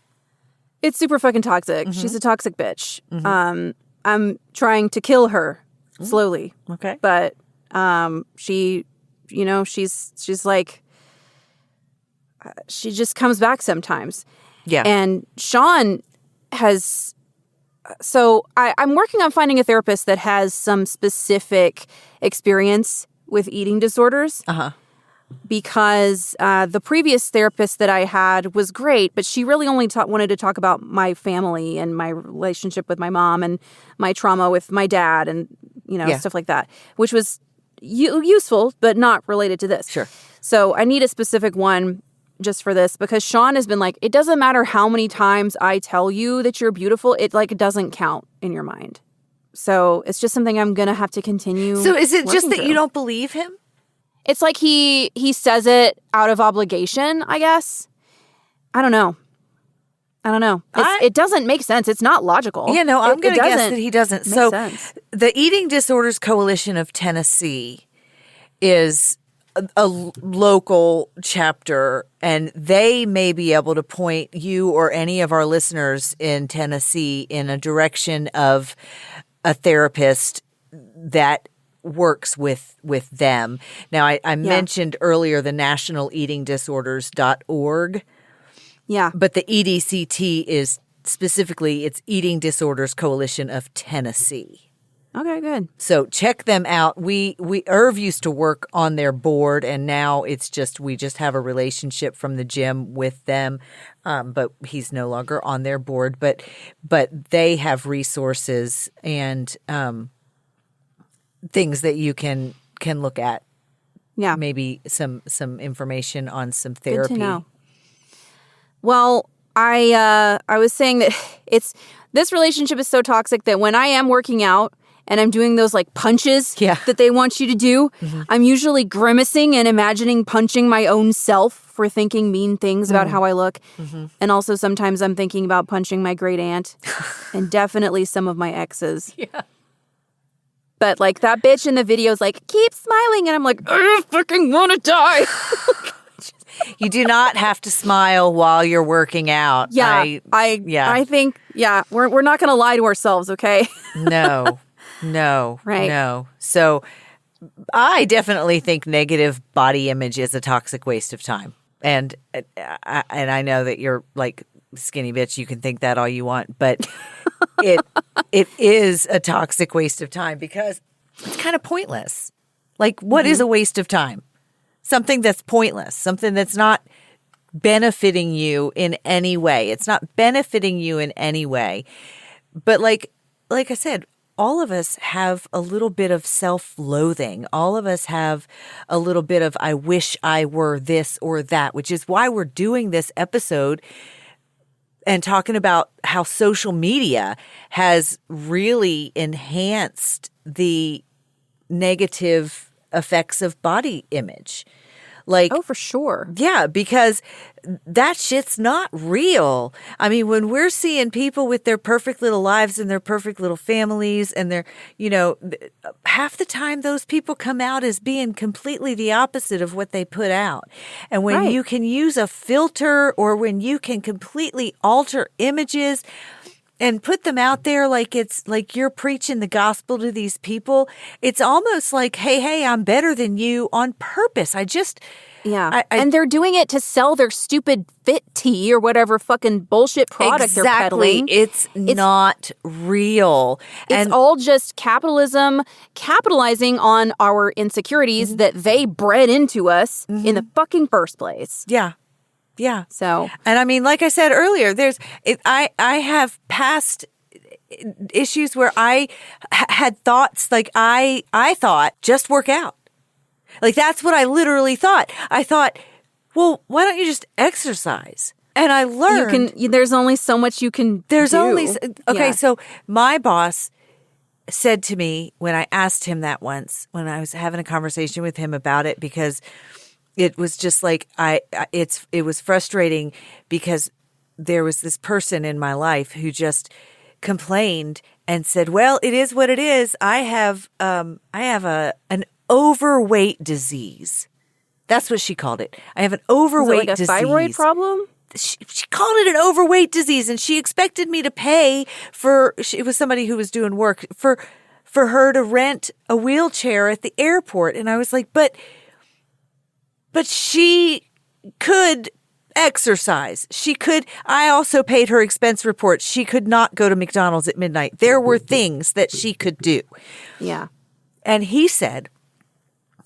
It's super fucking toxic. She's a toxic bitch. I'm trying to kill her slowly. Okay. But she, she's like, she just comes back sometimes. Yeah. And Sean has, so I'm working on finding a therapist that has some specific experience with eating disorders. Uh-huh. Because the previous therapist that I had was great, but she really only wanted to talk about my family and my relationship with my mom and my trauma with my dad and, stuff like that, which was useful, but not related to this. Sure. So I need a specific one just for this because Sean has been like, it doesn't matter how many times I tell you that you're beautiful, it doesn't count in your mind. So it's just something I'm going to have to continue. So is it just that through. you don't believe him? It's like he says it out of obligation, I guess. I don't know. It doesn't make sense. It's not logical. Yeah, no, I'm going to guess that he doesn't. So sense. The Eating Disorders Coalition of Tennessee is a local chapter, and they may be able to point you or any of our listeners in Tennessee in a direction of a therapist that works with them. Now, I mentioned earlier the National Eating Disorders.org. Yeah. But the EDCT is specifically, it's Eating Disorders Coalition of Tennessee. Okay, good. So check them out. Irv used to work on their board, and now we just have a relationship from the gym with them. But he's no longer on their board. But they have resources and things that you can look at. Yeah. Maybe some information on some therapy. Good to know. Well, I was saying that this relationship is so toxic that when I am working out and I'm doing those like punches that they want you to do, I'm usually grimacing and imagining punching my own self for thinking mean things about how I look. And also sometimes I'm thinking about punching my great aunt and definitely some of my exes. Yeah. But like that bitch in the video is like, keep smiling. And I'm like, I fucking want to die. You do not have to smile while you're working out. I think, we're not going to lie to ourselves, okay? No. Right. No. So I definitely think negative body image is a toxic waste of time. And I know that you're like skinny bitch, you can think that all you want, but it is a toxic waste of time because it's kind of pointless. Like, what is a waste of time? Something that's pointless, something that's not benefiting you in any way. It's not benefiting you in any way. But like I said, all of us have a little bit of self-loathing. All of us have a little bit of, I wish I were this or that, which is why we're doing this episode and talking about how social media has really enhanced the negative effects of body image. Like, oh, for sure. Yeah, because that shit's not real. I mean, when we're seeing people with their perfect little lives and their perfect little families and their, half the time those people come out as being completely the opposite of what they put out. And when you can use a filter or when you can completely alter images and put them out there like it's like you're preaching the gospel to these people, it's almost like, hey, I'm better than you on purpose. And they're doing it to sell their stupid fit tea or whatever fucking bullshit product they're peddling. It's not real. It's all just capitalizing on our insecurities that they bred into us in the fucking first place. Yeah. Yeah. So, and I mean, like I said earlier, I have past issues where I had thoughts like I thought just work out. Like that's what I literally thought. I thought, well, why don't you just exercise? And I learned there's only so much you can do. So my boss said to me when I asked him that once, when I was having a conversation with him about it, because it was just like it was frustrating because there was this person in my life who just complained and said, "Well, it is what it is. I have an overweight disease." That's what she called it. I have an overweight Is it like a disease. thyroid problem? She called it an overweight disease, and she expected me to pay for. It was somebody who was doing work for her to rent a wheelchair at the airport, and I was like, but she could exercise. She could. I also paid her expense report. She could not go to McDonald's at midnight. There were things that she could do. Yeah. And he said,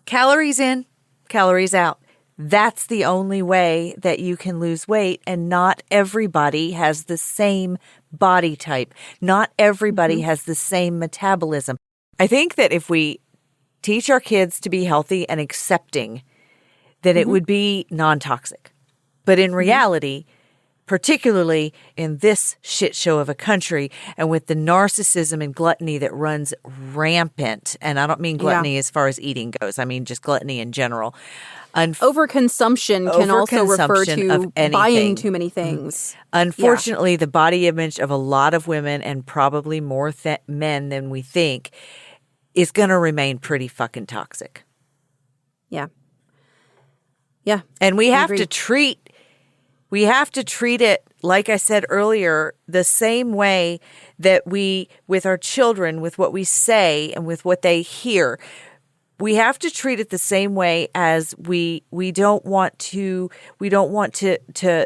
calories in, calories out. That's the only way that you can lose weight. And not everybody has the same body type. Not everybody has the same metabolism. I think that if we teach our kids to be healthy and accepting, that it would be non-toxic. But in reality, particularly in this shit show of a country and with the narcissism and gluttony that runs rampant, and I don't mean gluttony as far as eating goes, I mean just gluttony in general. Overconsumption can also refer to buying too many things. Unfortunately, the body image of a lot of women and probably more men than we think is going to remain pretty fucking toxic. Yeah. Yeah. And we have to treat it, like I said earlier, the same way that we, with our children, with what we say and with what they hear. We have to treat it the same way as we don't want to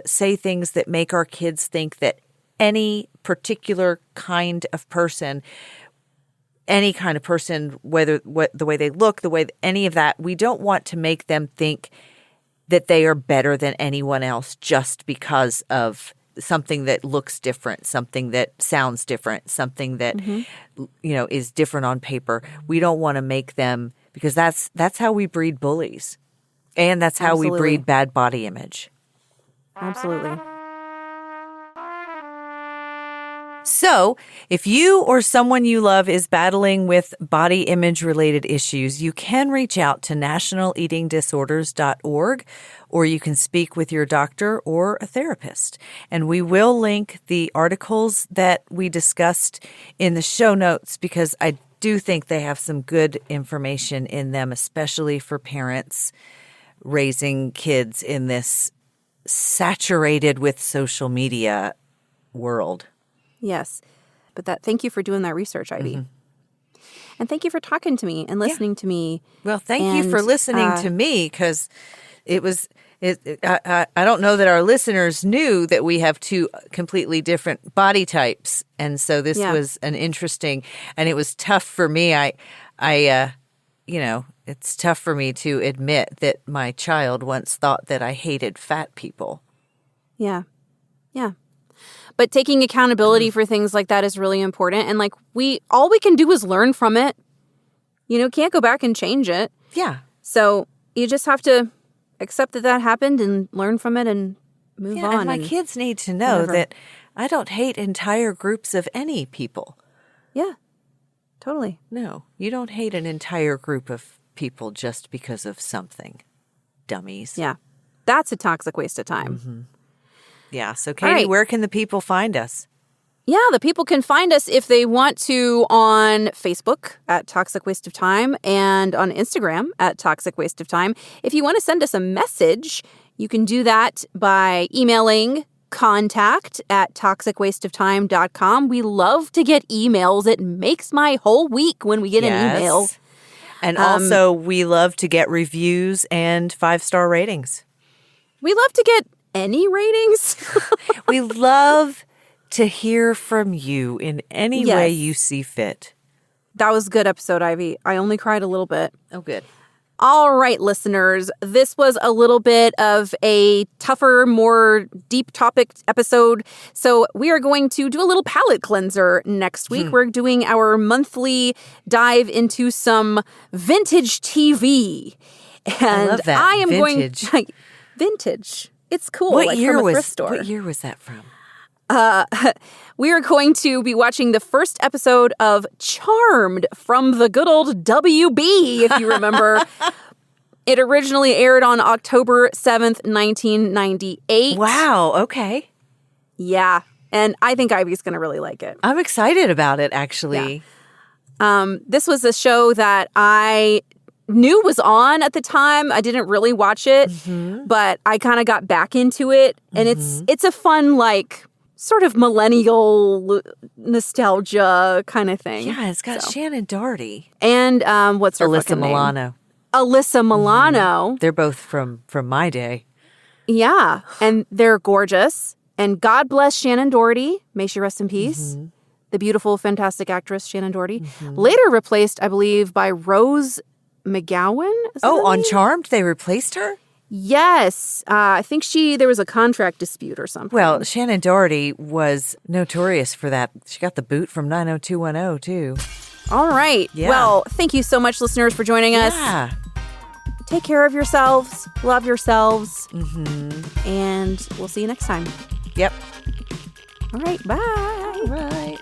say things that make our kids think that any particular kind of person, whether the way they look, the way any of that, we don't want to make them think that they are better than anyone else just because of something that looks different, something that sounds different, something that is different on paper. We don't want to make them, because that's how we breed bullies, and that's how we breed bad body image. Absolutely. So, if you or someone you love is battling with body image related issues, you can reach out to nationaleatingdisorders.org, or you can speak with your doctor or a therapist. And we will link the articles that we discussed in the show notes, because I do think they have some good information in them, especially for parents raising kids in this saturated with social media world. Yes. But thank you for doing that research, Ivy. And thank you for talking to me and listening to me. Well, thank you for listening to me, because I don't know that our listeners knew that we have two completely different body types. And so this was an interesting, and it was tough for me. It's tough for me to admit that my child once thought that I hated fat people. Yeah. Yeah. But taking accountability for things like that is really important. And all we can do is learn from it. Can't go back and change it. Yeah. So you just have to accept that happened and learn from it and move on. And my kids need to know that I don't hate entire groups of any people. Yeah, totally. No, you don't hate an entire group of people just because of something. Dummies. Yeah, that's a toxic waste of time. Yeah. So, Katie, where can the people find us? Yeah, the people can find us if they want to on Facebook at Toxic Waste of Time and on Instagram at Toxic Waste of Time. If you want to send us a message, you can do that by emailing contact@toxicwasteoftime.com. We love to get emails. It makes my whole week when we get an email. And also, we love to get reviews and 5-star ratings. We love to get any ratings. We love to hear from you in any way you see fit. That was a good episode, Ivy. I only cried a little bit. Oh, good. All right, listeners. This was a little bit of a tougher, more deep topic episode. So we are going to do a little palate cleanser next week. We're doing our monthly dive into some vintage TV. And I love that. I am vintage. Vintage. It's cool. What year from a was thrift store. What year was that from? We are going to be watching the first episode of Charmed from the good old WB, if you remember. It originally aired on October 7th, 1998. Wow, okay. Yeah. And I think Ivy's going to really like it. I'm excited about it, actually. This was a show that I knew was on at the time. I didn't really watch it, but I kind of got back into it. And it's a fun, like, sort of millennial nostalgia kind of thing. Yeah, it's got Shannon Doherty. And what's her Alyssa fucking name? Milano. Alyssa Milano. They're both from my day. Yeah. And they're gorgeous. And God bless Shannon Doherty. May she rest in peace. The beautiful, fantastic actress, Shannon Doherty. Later replaced, I believe, by Rose McGowan. Oh, on Charmed, they replaced her? Yes. I think there was a contract dispute or something. Well, Shannon Doherty was notorious for that. She got the boot from 90210, too. All right. Yeah. Well, thank you so much, listeners, for joining us. Yeah. Take care of yourselves. Love yourselves. And we'll see you next time. Yep. All right. Bye. All right.